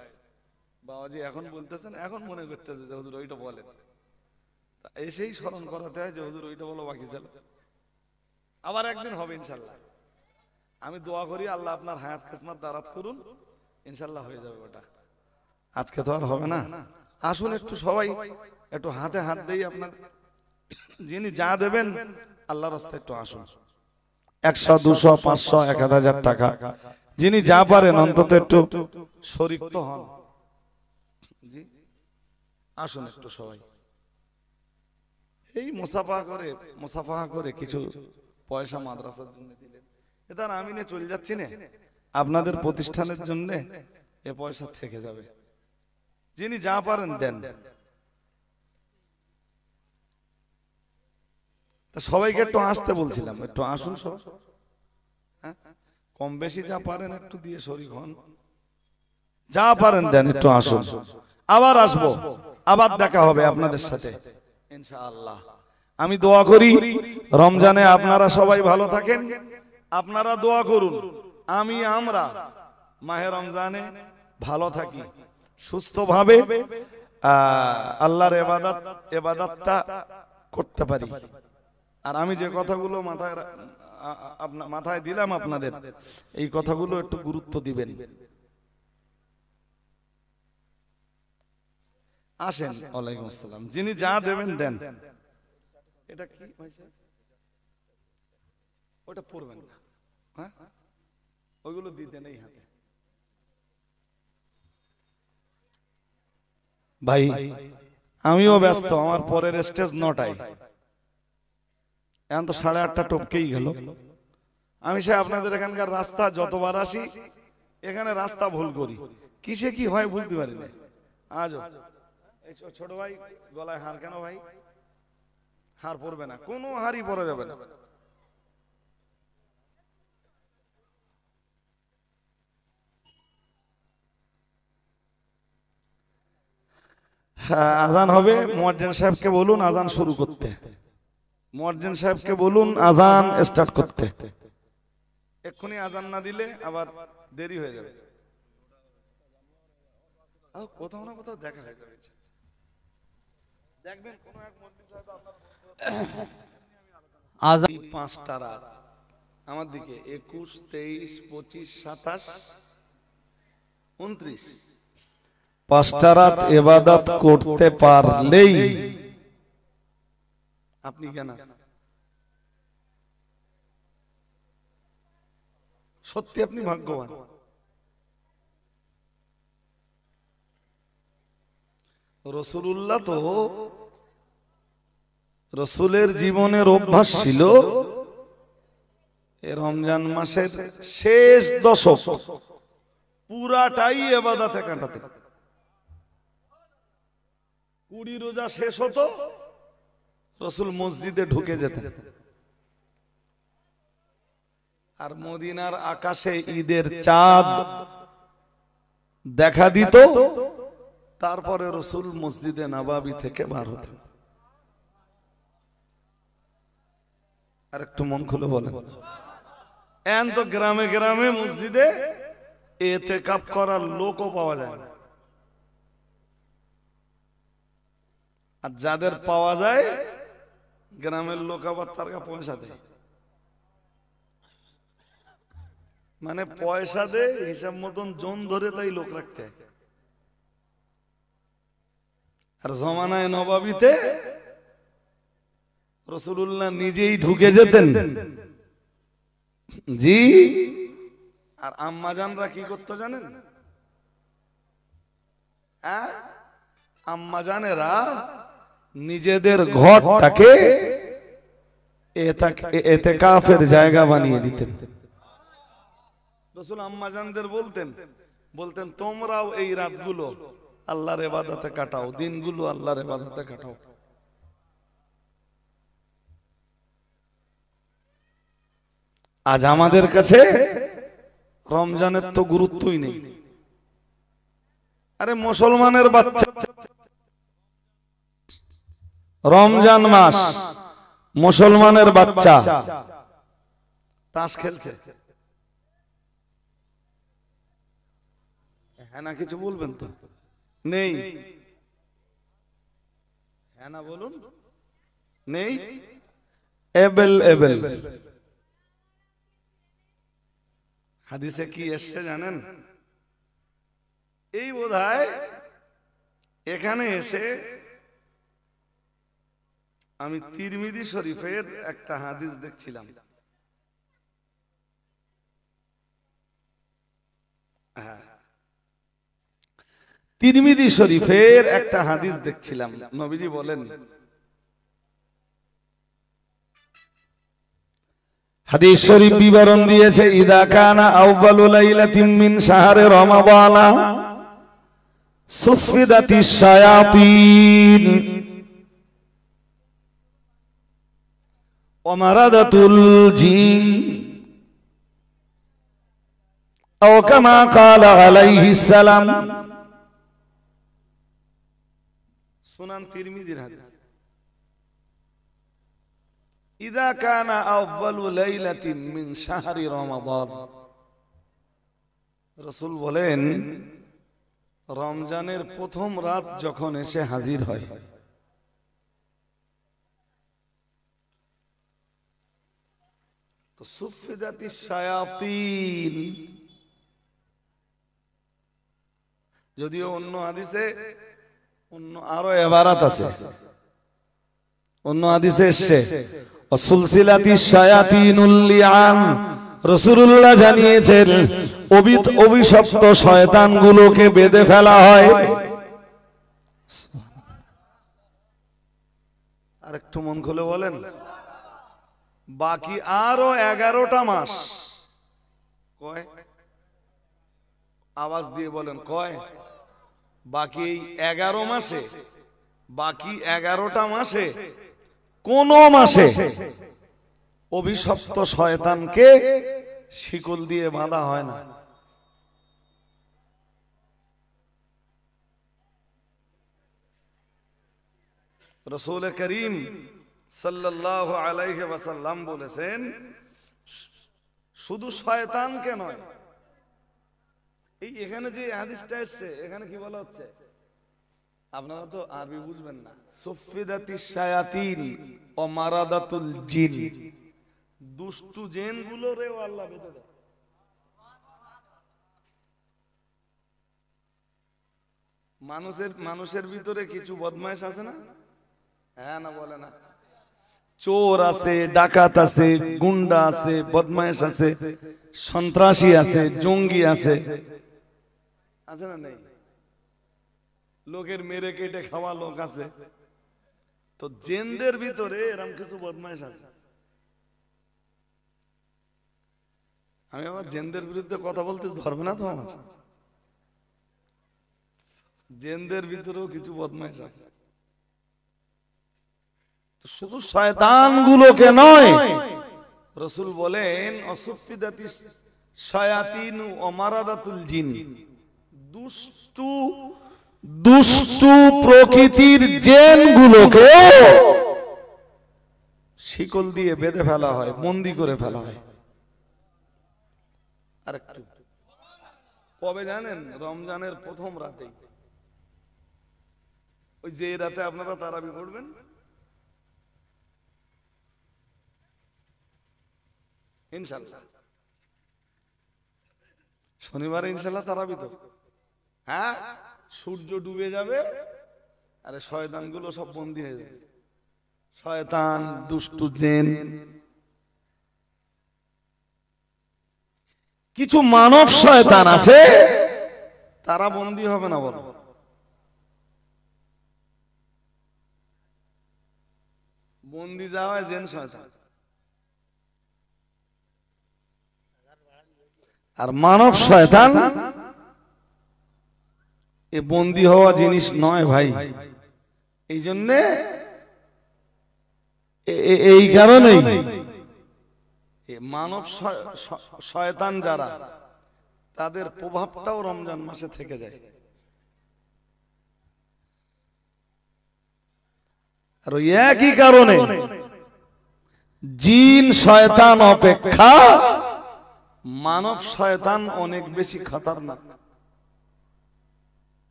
বাবাজি এখন বলতেছেন, এখন মনে করতেছে যে হুজুর ওইটা বলেন। এসেই স্মরণ করাতে হয় যে হুজুর ওইটা বলো, বাকি ছিল। আবার একদিন হবে ইনশাল্লাহ। আমি দোয়া করি আল্লাহ আপনার হায়াত কিসমত দারাত করুন, ইনশাল্লাহ হয়ে যাবে ওটা। আজকে তো আর হবে না, আসুন একটু সবাই একটু হাতে হাত দেই আপনাদের, যিনি যা দেবেন আল্লাহর রাস্তায় একটু আসুন। 100, 200, 500, 1000 টাকা যিনি যা পারেন অন্তত একটু শরীক তো হন। জি আসুন একটু সবাই, এই মুসাফাহা করে কিছু পয়সা মাদ্রাসার জন্য দিলেন, এটা আমি নিয়ে চলে যাচ্ছি না, আপনাদের প্রতিষ্ঠানের জন্য এ পয়সা থেকে যাবে। যিনি যা পারেন দেন। তা সবাইকে একটু আসতে বলছিলাম, একটু আসুন সবাই, হ্যাঁ কম বেশি যা পারেন একটু দিয়ে শরীক হন, যা পারেন দেন, একটু আসুন। আবার আসবো, আবার দেখা হবে আপনাদের সাথে ইনশাআল্লাহ। আমি দোয়া করি রমজানে আপনারা সবাই ভালো থাকেন, আপনারা দোয়া করুন আমরা মাহে রমজানে ভালো থাকি, সুস্থভাবে আল্লাহর ইবাদতটা করতে পারি। আর আমি যে কথাগুলো মাথায় দিলাম আপনাদের, এই কথাগুলো একটু গুরুত্ব দিবেন। আসেন, ওয়ালাইকুম আসসালাম, যিনি যা দেবেন দেন। এটা কি হয়েছে? ওটা পড়বেন না, হ্যাঁ ওইগুলো দিয়ে দেন এই হাতে। ভাই আমিও ব্যস্ত, আমার পরের স্টেজ 9টায়, এখন তো 8:30 টপকেই গেল। আমি সে আপনাদের এখানকার রাস্তা যতবার আসি এখানে রাস্তা ভুল করি, কিসে কি হয় বুঝতে পারি না। আজ ছোট ভাই গলায় হার কেন ভাই? হার পরবে না, কোনো হারই পরা যাবে না। আজান হবে, মুয়াজ্জিন সাহেবকে বলুন আজান শুরু করতে, মুয়াজ্জিন সাহেবকে বলুন আজান স্টার্ট করতে। এক্ষুনি আজান না দিলে আবার দেরি হয়ে যাবে, কোথাও না কোথাও দেখা হয়ে যাবে। দেখবেন কোন এক মসজিদ হয়তো আপনার আজান 5টা রাত আমার দিকে 21, 23, 25, 27, 29 5টা রাত ইবাদত করতে পারলেই আপনি কেন সত্যি আপনি ভাগ্যবান। রাসূলুল্লাহ তো রাসূলের জীবনের অভ্যাস ছিল এই রমজান মাসের শেষ দশক পুরাটাই ইবাদতে কাটাতে। 20 রোজা শেষ হতো, রাসূল মসজিদে ঢুকে যেতেন, আর মদিনার আকাশে ঈদের চাঁদ দেখা দিত, তারপরে রাসূল মসজিদে নববী থেকে বার হতেন। আর একটু মন খুলে বলেন, এখন তো গ্রামে গ্রামে মসজিদে ইতিকাফ করার লোকও পাওয়া যায় না, আর যাদের পাওয়া যায় গ্রামের লোক আবার তার পয়সা দেয়, মানে পয়সা দেয় হিসাব মতন জন ধরে তাই লোক রাখতে হয়। আর জমানায় নববীতে রাসূলুল্লাহ নিজেই ঢুকে যেতেন, জি। আর আম্মাজানরা কি করতো জানেন? হ্যাঁ, আম্মাজানেরা নিজেদের ঘরটাকে ইতিকাফের জায়গা বানিয়ে দিতেন। রাসূল আম্মাজানদের বলতেন তোমরাও এই রাতগুলো আল্লাহর ইবাদতে কাটাও, দিনগুলো আল্লাহর ইবাদতে কাটাও। আজ আমাদের কাছে রমজানের তো গুরুত্বই নেই। আরে মুসলমানের বাচ্চা, রমজান মাস মুসলমানের বাচ্চা তাস খেলছে, হ্যাঁ না কিছু বলবেন তো? নেই, হ্যাঁ না বলুন। নেই, এবেল এবেল। হাদিসে কি এসছে জানেন? এই বোধহয় এখানে এসে আমি তিরমিজি শরীফের একটা হাদিস দেখছিলাম। তিরমিজি শরীফের একটা হাদিস দেখছিলাম। নবীজি বলেন, হাদিস শরীফ বিবরণ দিয়েছে, ইদা কানা আউয়ালু লাইলাতিন মিন শাহরি রমাদানা সুফিদাতিশ শায়াতিন ওয়া মারাদাতুল জিন আও কামা ক্বালা আলাইহিস সালাম। সুনান তিরমিজির হাদিস। ইদা কানা আউয়ালু লাইলাতিন মিন শাহরি রমাদান, রাসূল বলেন রমজানের প্রথম রাত যখন এসে হাজির হয়, তো সুফিদাতিশ শায়াতিন, যদিও অন্য হাদিসে অন্য আরো ইবারাত আছে, অন্য হাদিসে এসেছে সুলসিলাতিশ শায়াতিনুল লিআন, রাসূলুল্লাহ জানিয়েছেন অভিশপ্ত শয়তানগুলোকে বেঁধে ফেলা হয়। আরেকটু মন খুলে বলেন, বাকি আরো 11টা মাস, কয় আওয়াজ দিয়ে বলেন কয়, বাকি 11 মাসে, বাকি 11টা মাসে কোন মাসে অভিশপ্ত শয়তানকে শিকল দিয়ে বাঁধা হয় না। রাসূল করিম সাল্লাল্লাহু আলাইহি ওয়াসাল্লাম বলেছেন, শুধু শয়তানকে নয়, এই এখানে যে হাদিসটা এসেছে এখানে কি বলা হচ্ছে, আপনারা তো আরবি বুঝবেন না, সুফিদাতিশ শায়াতিন ও মারাদাতুল জিন, দুষ্টু জিনগুলোরেও আল্লাহ বেঁধে দেয়। মানুষের ভিতরে কিছু বদমাইশ আছে না? হ্যাঁ না বলে না? চোর আছে, ডাকাত আছে, গুন্ডা আছে, বদমাইশ আছে, সন্ত্রাসী আছে, জঙ্গি আছে, আছে না? নেই? লোকের মেরে কেটে খাওয়া লোক আছে। তো জিনদের ভিতরে এরকম কিছু বদমাইশ আছে। আমি আবার জিনদের বিরুদ্ধে কথা বলতে ধরবে না তো আমার? জিনদের ভিতরেও কিছু বদমাইশ আছে। শুধু শয়তানগুলোকে নয়, রাসূল বলেন অসুফিদাতিশ শায়াতিন ও মারাদাতুল জিন, দুষ্টু প্রকৃতির জিনগুলোকে শিকল দিয়ে বেঁধে ফেলা হয়, বন্দী করে ফেলা হয়। আরেকটু কবে জানেন? রমজানের প্রথম রাতে, ওই যে রাতে আপনারা তারাবি পড়বেন, ইনশাআল্লাহ শনিবারে ইনশাআল্লাহ তারাবি তো, হ্যাঁ, সূর্য ডুবে যাবে, আরে শয়তানগুলো সব বন্দী হয়ে যাবে। শয়তান, দুষ্টু জিন। কিছু মানব শয়তান আছে, তারা বন্দী হবে না, বলো? বন্দী যাওয়া জিন শয়তান। আর মানব শয়তান এ বন্দী হওয়া জিনিস নয় ভাই। এই জন্যে, এই কারণেই মানব শয়তান যারা, তাদের প্রভাবটাও রমজান মাসে থেকে যায়। আর একই কারণে জিন শয়তান অপেক্ষা মানব শয়তান অনেক বেশি খতরনাক।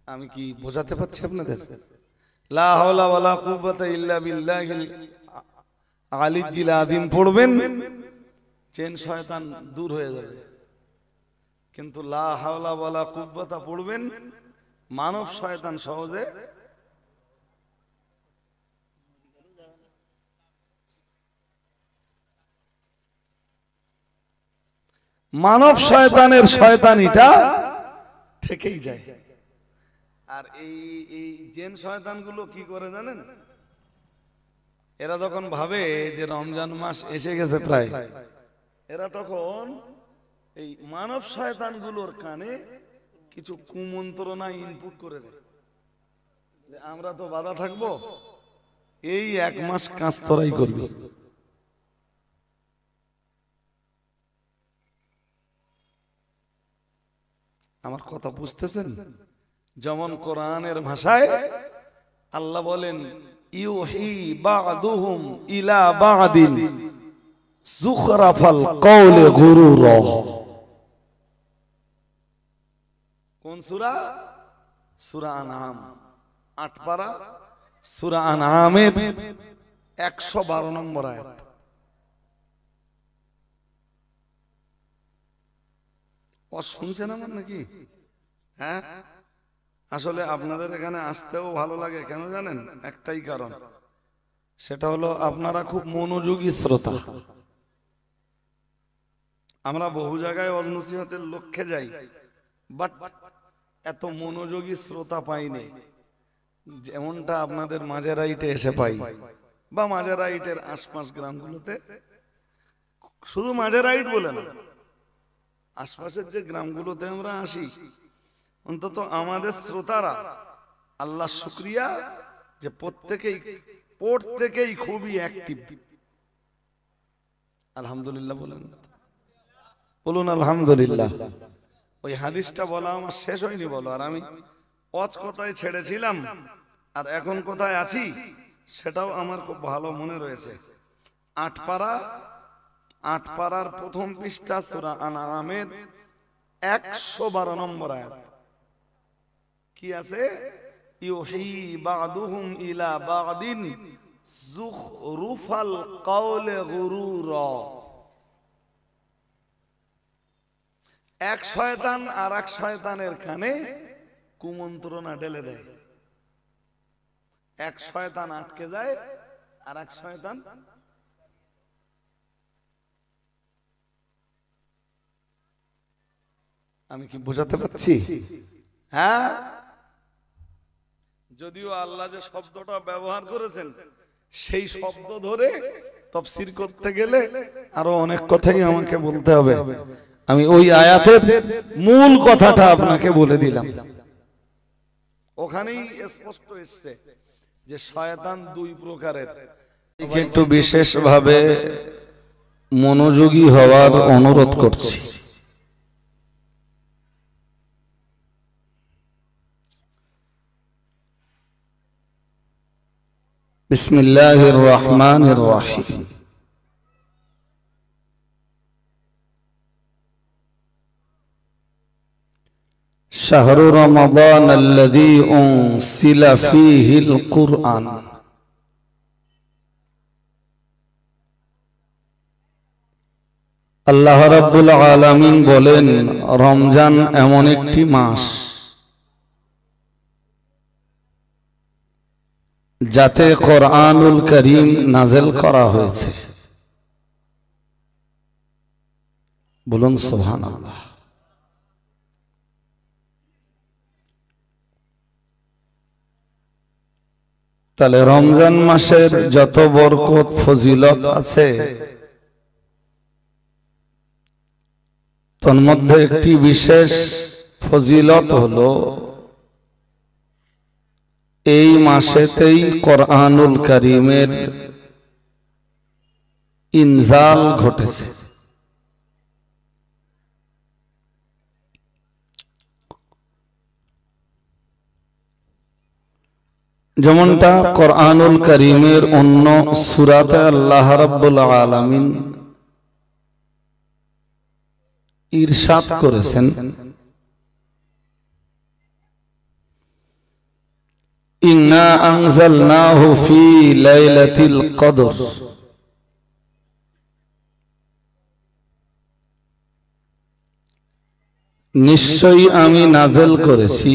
আমি কি বোঝাতে পারছি আপনাদের? লা হাওলা ওয়ালা কুওয়াতা ইল্লা বিল্লাহিল আলিয়্যিল আযীম পড়বেন, জিন শয়তান দূর হয়ে যাবে। কিন্তু লা হাওলা ওয়ালা কুওয়াতা পড়বেন, মানব শয়তান সহজে মানব শয়তানের শয়তানিটা থেকেই যায়। আর এই জিন শয়তানগুলো কি করে জানেন? এরা যখন ভাবে যে রমজান মাস এসে গেছে প্রায়, এরা তখন এই মানব শয়তানগুলোর কানে কিছু কুমন্ত্রণা ইনপুট করে দেয় যে আমরা তো বাধা থাকবো, এই এক মাস কাজ তোরাই করবি। আমার কথা বুঝতেছেন? যেমন কোরআনের ভাষায় আল্লাহ বলেন ইউহি বা'দুহুম ইলা বা'দিন যুখরাফাল কওলি গুরুরা। কোন সূরা? সূরা আনআম, ৮ পারা সূরা আনআমের ১১২ নম্বর আয়াত। শুনছেন আমার নাকি? হ্যাঁ, আসলে আপনাদের এখানে আসতেও ভালো লাগে কেন জানেন? একটাই কারণ, সেটা হলো আপনারা খুব মনোযোগী শ্রোতা। আমরা বহু জায়গায় ওয়াজ নসিহতের লক্ষ্যে যাই, বাট এত মনোযোগী শ্রোতা পাইনি যেমনটা আপনাদের মাঝেরাইটে এসে পাই, বা মাঝেরাইটের আশপাশ গ্রামগুলোতে। শুধু মাঝেরাইট বলে না, আশপাশের যে গ্রামগুলোতে আমরা আসি, অন্তত আমাদের শ্রোতারা আল্লাহ শুকরিয়া যে প্রত্যেকেই খুবই অ্যাক্টিভ। আলহামদুলিল্লাহ বলেন, বলুন আলহামদুলিল্লাহ। ওই হাদিসটা বলা আমার শেষ হয়নি বলো, আর আমি ওয়াজ কোথায় ছেড়েছিলাম আর এখন কোথায় আছি সেটাও আমার খুব ভালো মনে রয়েছে। ৮ পারার প্রথম পৃষ্ঠা সূরা আনআমের ১১২ নম্বর আয়াত কি আছে? ইউহি বা'দুহুম ইলা বা'দিন যুখরুফাল কওলি গুরুরা। এক শয়তান আর এক শয়তানের কানে কুমন্ত্রণা ঢেলে দেয়। এক শয়তান আটকে যায় আর এক শয়তান আমি কি বোঝাতে পারছি? হ্যাঁ, যদিও আল্লাহ যে শব্দটা ব্যবহার করেছেন সেই শব্দ ধরে তাফসীর করতে গেলে আরো অনেক কথাই আমাকে বলতে হবে। আমি ওই আয়াতের মূল কথাটা আপনাকে বলে দিলাম। ওখানেই স্পষ্ট এসেছে যে শয়তান ২ প্রকারের। একটু বিশেষভাবে মনোযোগী হওয়ার অনুরোধ করছি। বিসমিল্লাহির রহমানির রহিম। শাহরু রমাদান আল্লাযী উনসিলা ফীহিল কুরআন। আল্লাহ রাব্বুল আলামিন বলেন, রমজান এমন একটি মাস যাতে কোরআনুল কারীম নাযিল করা হয়েছে। বলুন সুবহানাল্লাহ। তাহলে রমজান মাসের যত বরকত ফজিলত আছে তার মধ্যে একটি বিশেষ ফজিলত হলো এই মাসেতেই কোরআনুল কারীমের ইনজাল ঘটেছে। যেমনটা কোরআনুল কারীমের অন্য সূরাতে আল্লাহ রাব্বুল আলামিন ইরশাদ করেছেন, ইন্না আনজালনাহু ফি লাইলাতিল কদর। নিশ্চয়ই আমি নাযিল করেছি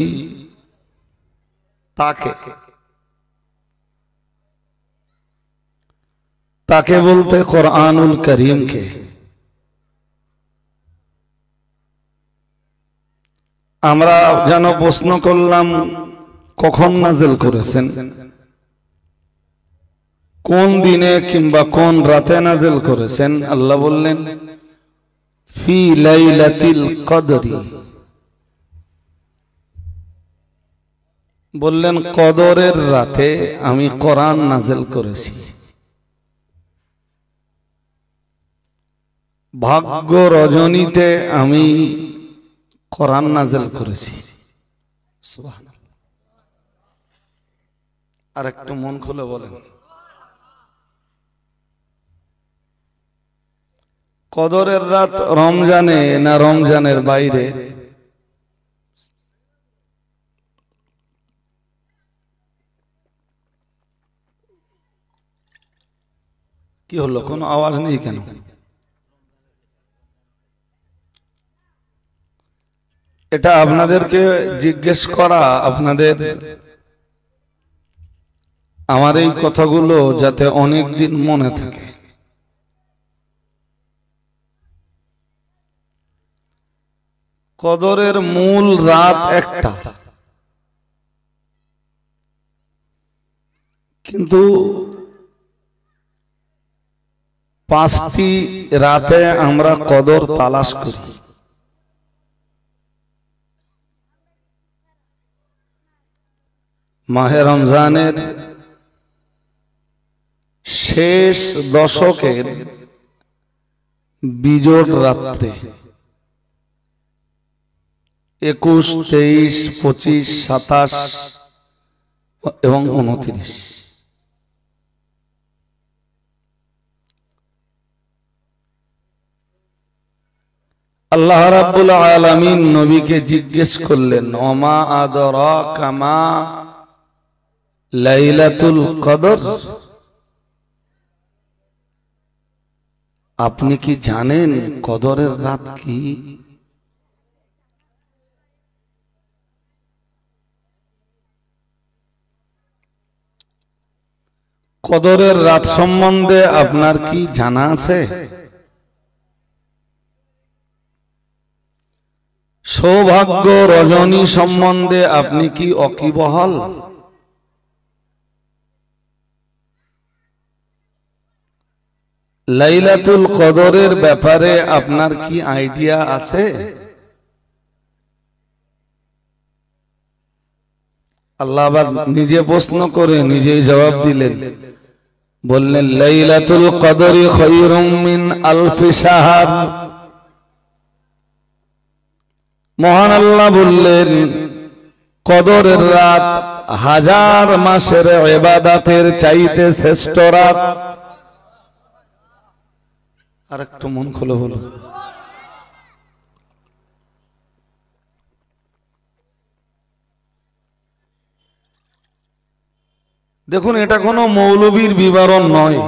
তাকে বলতে কোরআনুল করিমকে। আমরা যেন প্রশ্ন করলাম কখন নাযিল করেছেন, কোন দিনে কিংবা কোন রাতে নাযিল করেছেন। আল্লাহ বললেন ফি লাইলাতিল কদরি, বললেন কদরের রাতে আমি কোরআন নাযিল করেছি। ভাগ্য রজনীতে আমি কোরআন নাযিল করেছি। সুবহানাল্লাহ। আর একটু মন খুলে বলেন, কদরের রাত রমজানে না রমজানের বাইরে? কি হলো, কোনো আওয়াজ নেই কেন? এটা আপনাদেরকে জিজ্ঞেস করা, আপনাদের আমার এই কথাগুলো যাতে অনেক দিন মনে থাকে। কদরের মূল রাত একটা, কিন্তু 5টি রাতে আমরা কদর তালাশ করি। মাহে রমজানের শেষ দশকের বিজোড় রাত্রে 21, 23, 25, 27 এবং 29 আল্লাহ রাব্বুল আলামিন নবীকে জিজ্ঞেস করলেন, ওমা আদরাকা মা লাইলাতুল কদর, আপনি কি জানেন কদরের রাত কি? কদরের রাত সম্বন্ধে আপনার কি জানা আছে? সৌভাগ্য রজনী সম্বন্ধে আপনি কি ওয়াকিবহাল? লাইলাতুল কদরের ব্যাপারে আপনার কি আইডিয়া আছে? আল্লাহ আবার নিজে প্রশ্ন করে নিজেই জবাব দিলেন, বললেন লাইলাতুল কদরি খায়রুম মিন আলফি শাহর। মহান আল্লাহ বললেন কদরের রাত 1000 মাসের ইবাদতের চাইতে শ্রেষ্ঠ রাত। আর একটু মন খুলে বলো, দেখুন এটা কোনো মৌলবীর বিবরণ নয়,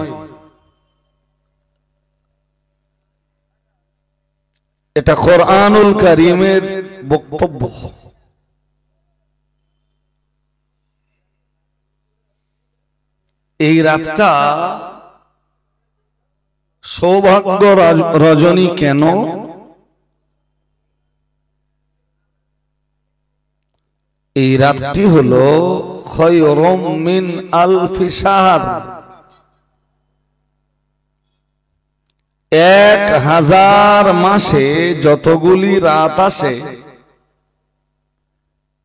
এটা কোরআনুল কারীমের বক্তব্য। এই রাতটা সৌভাগ্য রজনী কেন? এই রাতটি হলো খায়রুম মিন আলফি শাহর, 1000 মাসে যতগুলি রাত আসে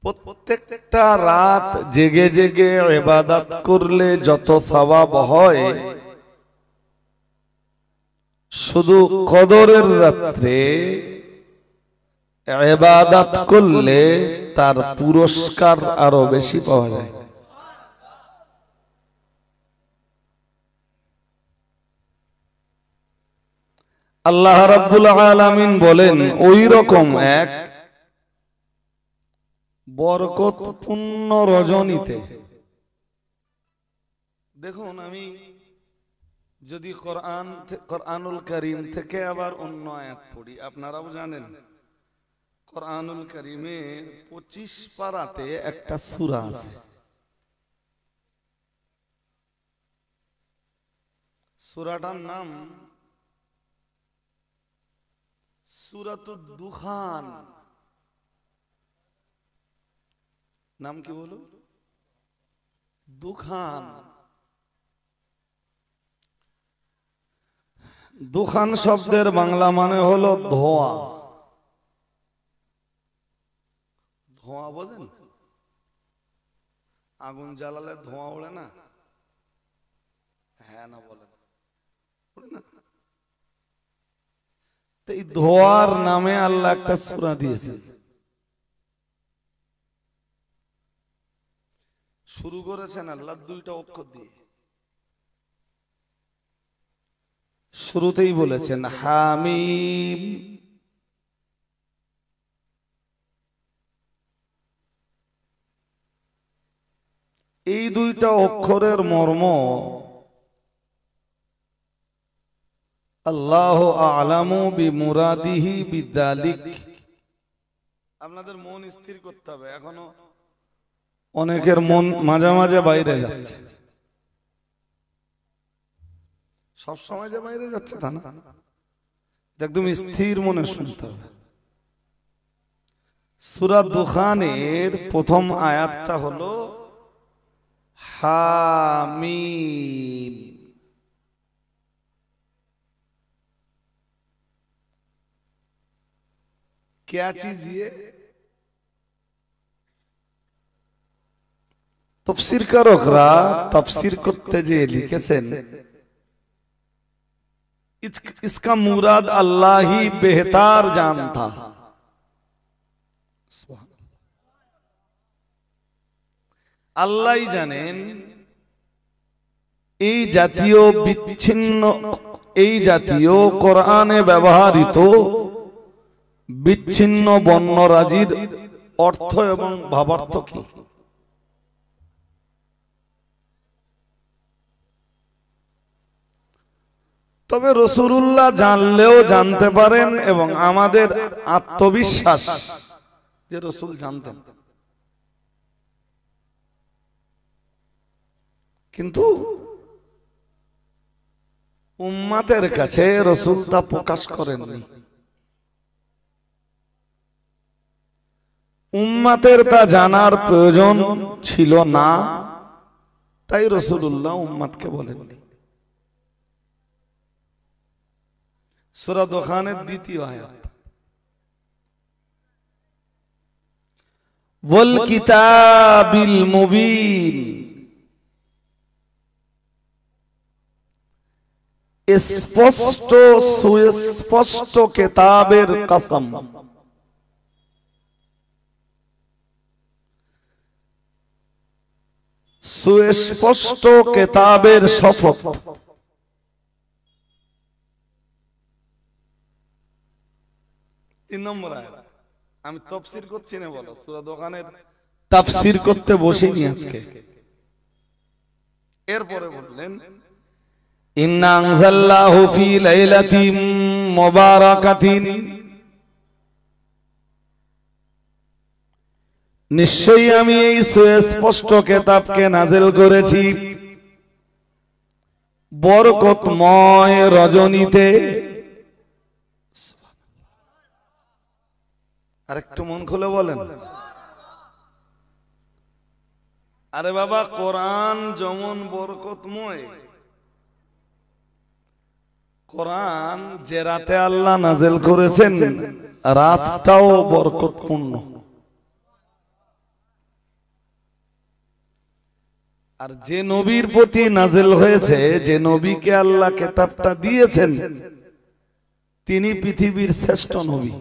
প্রত্যেকটা রাত জেগে জেগে ইবাদত করলে যত সওয়াব হয়, শুধু কদরের রাতে ইবাদত করলে তার পুরস্কার আরো বেশি পাওয়া যায়। আল্লাহ রাব্বুল আলামিন বলেন ওই রকম এক বরকতপূর্ণ রজনীতে। দেখুন আমি যদি কোরআনুল কারীম থেকে আবার অন্য আয়াত পড়ি, আপনারাও জানেন কোরআনুল কারীমের 25 পারাতে একটা সূরা আছে, সূরাটার নাম সূরাতুদ দুখান। নাম কি বলো? দুখান। দুখান শব্দের বাংলা মানে হলো ধোঁয়া। ধোঁয়া বোঝেন? আগুন জ্বালালে ধোঁয়া ওড়ে না? হ্যাঁ না বলেন, ওড়ে না? তো এই ধোঁয়ার নামে আল্লাহ একটা সূরা দিয়েছেন। শুরু করেছেন আল্লাহ দুইটা অক্ষর দিয়ে। শুরুতেই বলেছেন হামিম। এই দুইটা অক্ষরের মর্ম আল্লাহু আ'লামু বিমুরাদিহি বিযালিক। আপনাদের মন স্থির করতে হবে। এখনো অনেকের মন মাঝে মাঝে বাইরে যাচ্ছে। সব সময় যে বাইরে যাচ্ছে তা না, একদম স্থির মনে শুনতে হবে। সূরা দুখানের প্রথম আয়াতটা হলো হামিম। क्या चीज ये? तफसीर কারকরা तफसीर করতে যে লিখেছেন इसका मुराद अल्लाह ही बेहतर जानता। আল্লাহই জানেন এই জাতীয় বিচ্ছিন্ন, এই জাতীয় কোরআনে ব্যবহৃত বিচ্ছিন্ন বর্ণরাজির অর্থ এবং ভাবার্থ কি। তবে রাসূলুল্লাহ জানলেও জানতে পারেন এবং আমাদের আত্মবিশ্বাস যে রাসূল জানতেন, কিন্তু উম্মতের কাছে রাসূল তা প্রকাশ করেননি। উম্মতের তা জানার প্রয়োজন ছিল না, তাই রাসূলুল্লাহ উম্মতকে বলেননি। সূরা দুখানের দ্বিতীয় আয়াত, ওয়াল কিতাবিল মুবিন। স্পষ্ট সুস্পষ্ট কিতাবের কসম। সুস্পষ্ট কিতাবের শপথ। তিন নম্বর আয়াত। আমি তাফসীর করছি না, বলো সূরা দুখানের তাফসীর করতে বসিনি আজকে। এরপরে বললেন ইন্না আনজালনাহু ফি লাইলাতিন মুবারাকাতিন। নিশ্চয়ই আমি এই সুস্পষ্ট কিতাবকে নাযিল করেছি বরকতময় রজনীতে। আরেকটু মন খুলে বলেন। আরে বাবা, কোরআন যেমন বরকতময়, কোরআন যে রাতে আল্লাহ নাযিল করেছেন রাতটাও বরকতপূর্ণ। আর যে নবীর প্রতি নাযিল হয়েছে, যে নবীকে আল্লাহ কিতাবটা দিয়েছেন, তিনি পৃথিবীর শ্রেষ্ঠ নবী।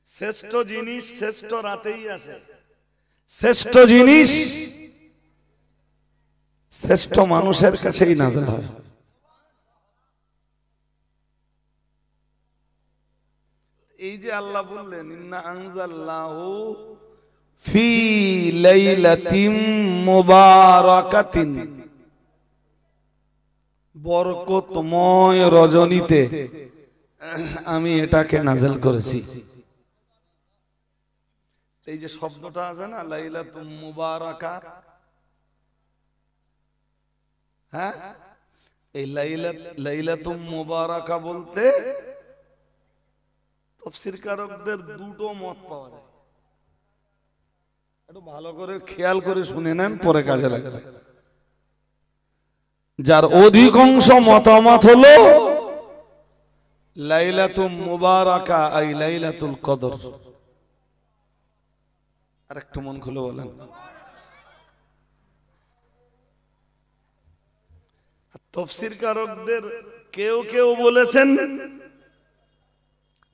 শ্রেষ্ঠ জিনিস শ্রেষ্ঠ রাতেই আসে। শ্রেষ্ঠ জিনিস শ্রেষ্ঠ মানুষের কাছেই নাযিল হয়। এই যে আল্লাহ বললেন ইন্না আনজালনাহু ফি লাইলাতিন মুবারাকাতিন, বরকতময় রজনীতে আমি এটাকে নাযিল করেছি। এই যে শব্দটা আছে না লাইলাতুম মুবারাকা, হ্যাঁ, এই লাইলাতুল মুবারাকা বলতে তাফসীরকারকদের দুটো মত পাওয়া যায়। একটু ভালো করে খেয়াল করে শুনে নেন, পরে কাজে লাগবে। যার অধিকাংশ মতামত হলো লাইলাতুল মুবারাকা আই লাইলাতুল কদর। আর একটু মন খুলে বলেন। তাফসীরকারকদের কেউ কেউ বলেছেন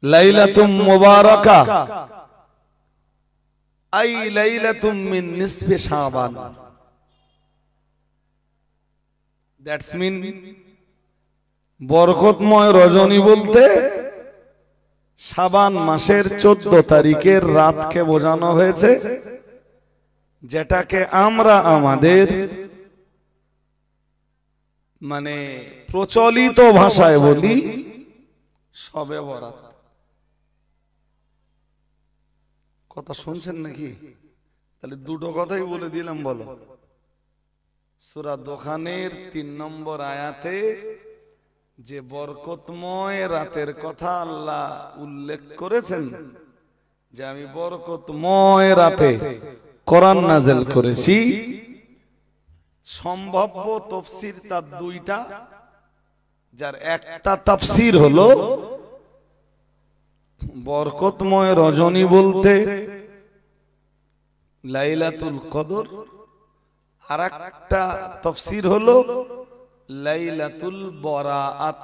লাইলাতুল মুবারাকা I লাইলাতুম mean নিসফি Shaban. That's mean বরকতময় রজনী বলতে শাবান মাসের 14 তারিখের রাতকে বোঝানো হয়েছে, যেটাকে আমরা আমাদের মানে প্রচলিত ভাষায় বলি শবে বরাত। কথা শুনছেন নাকি? তাহলে দুটো কথাই বলে দিলাম। বলো, সূরা দোখানের 3 নম্বর আয়াতে যে বরকতময় রাতের কথা আল্লাহ উল্লেখ করেছেন, যে আমি বরকতময় রাতে কোরআন নাযিল করেছি, সম্ভাব্য তাফসীর তার দুইটা, যার একটা তাফসীর হলো বরকতময় রজনী বলতে লাইলাতুল কদর, আর একটা তাফসীর হলো লাইলাতুল বরাআত।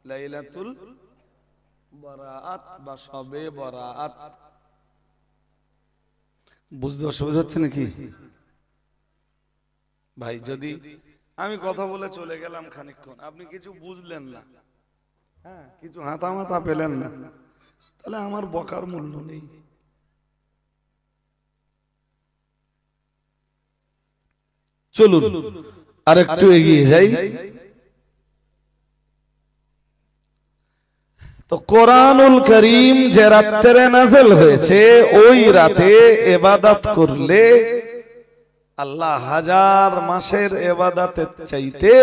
লাইলাতুল বরাআত বা শবে বরাআত। বুঝতে অসুবিধা হচ্ছে নাকি ভাই? যদি আমি কথা বলে চলে গেলাম খানিকক্ষণ, আপনি কিছু বুঝলেন না, হ্যাঁ, কিছু হাতা মাথা পেলেন না, তাহলে আমার বকার মূল্য নেই। চলুন আর একটু এগিয়ে যাই। তো কোরআনুল কারীম যে রাতে নাযিল হয়েছে, ওই রাতে ইবাদত করলে আল্লাহ হাজার মাসের ইবাদতের চাইতে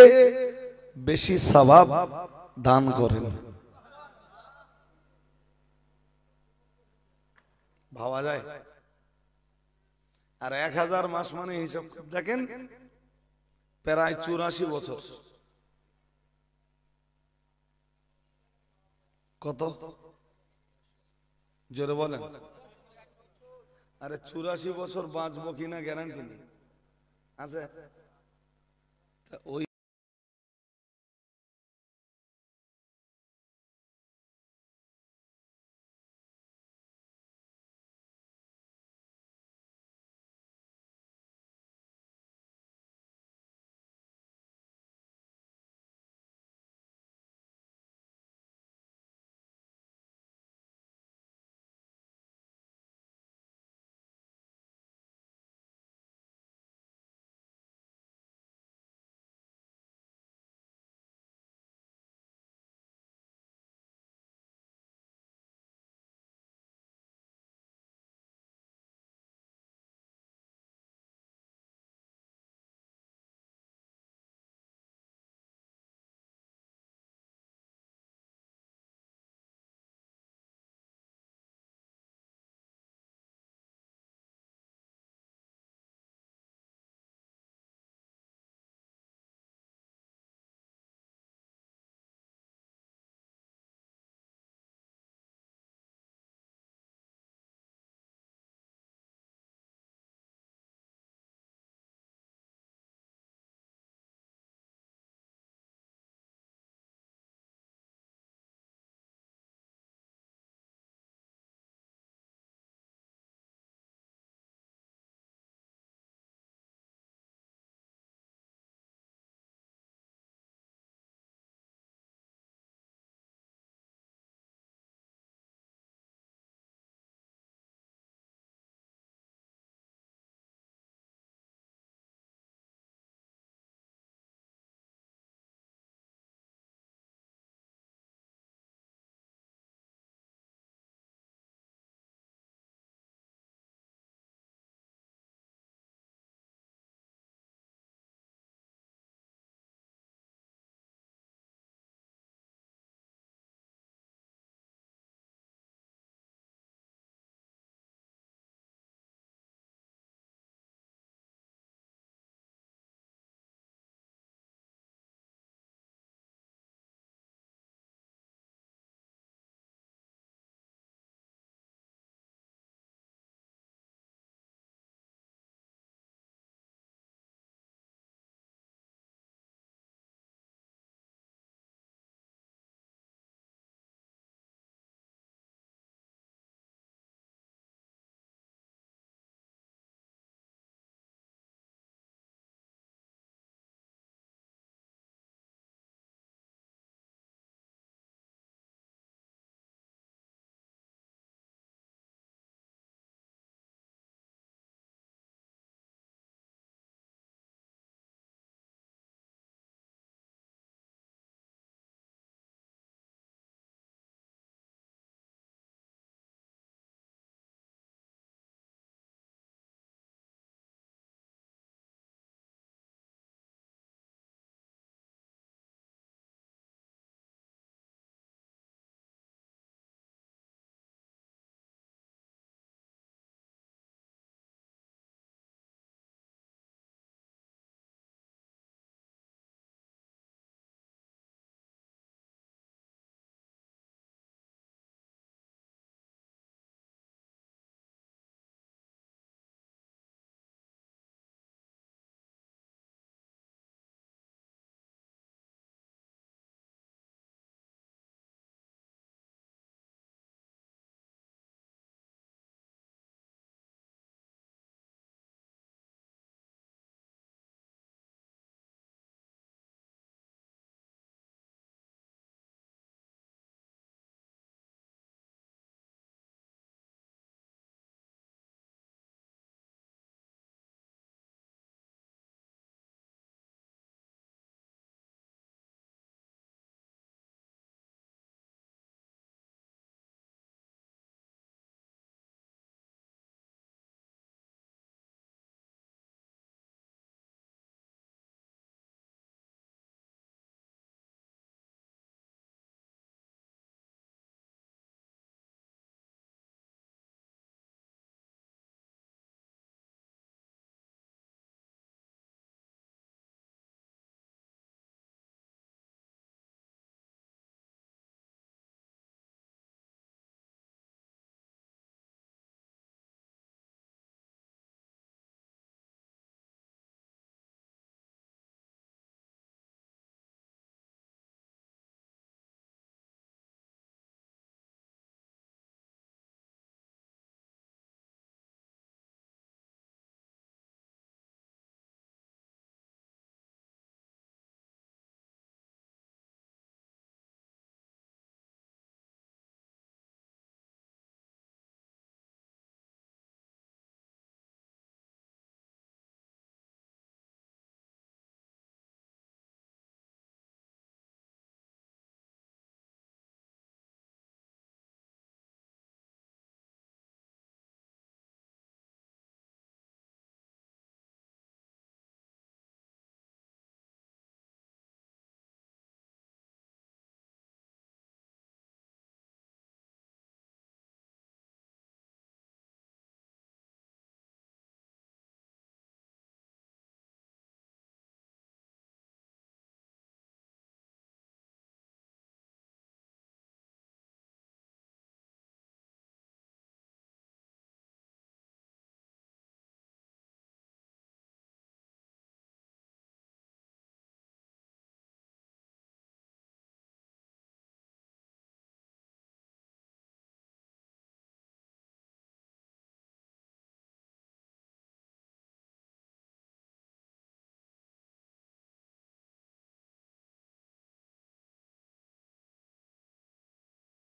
বেশি সওয়াব দান করেন। ভাবা যায়? আর 1000 মাস মানে হিসাব দেখেন, প্রায় 84 বছর। কত জোরে বলেন? আরে 84 বছর বাঁচবো কিনা গ্যারান্টি নেই আছে। ওই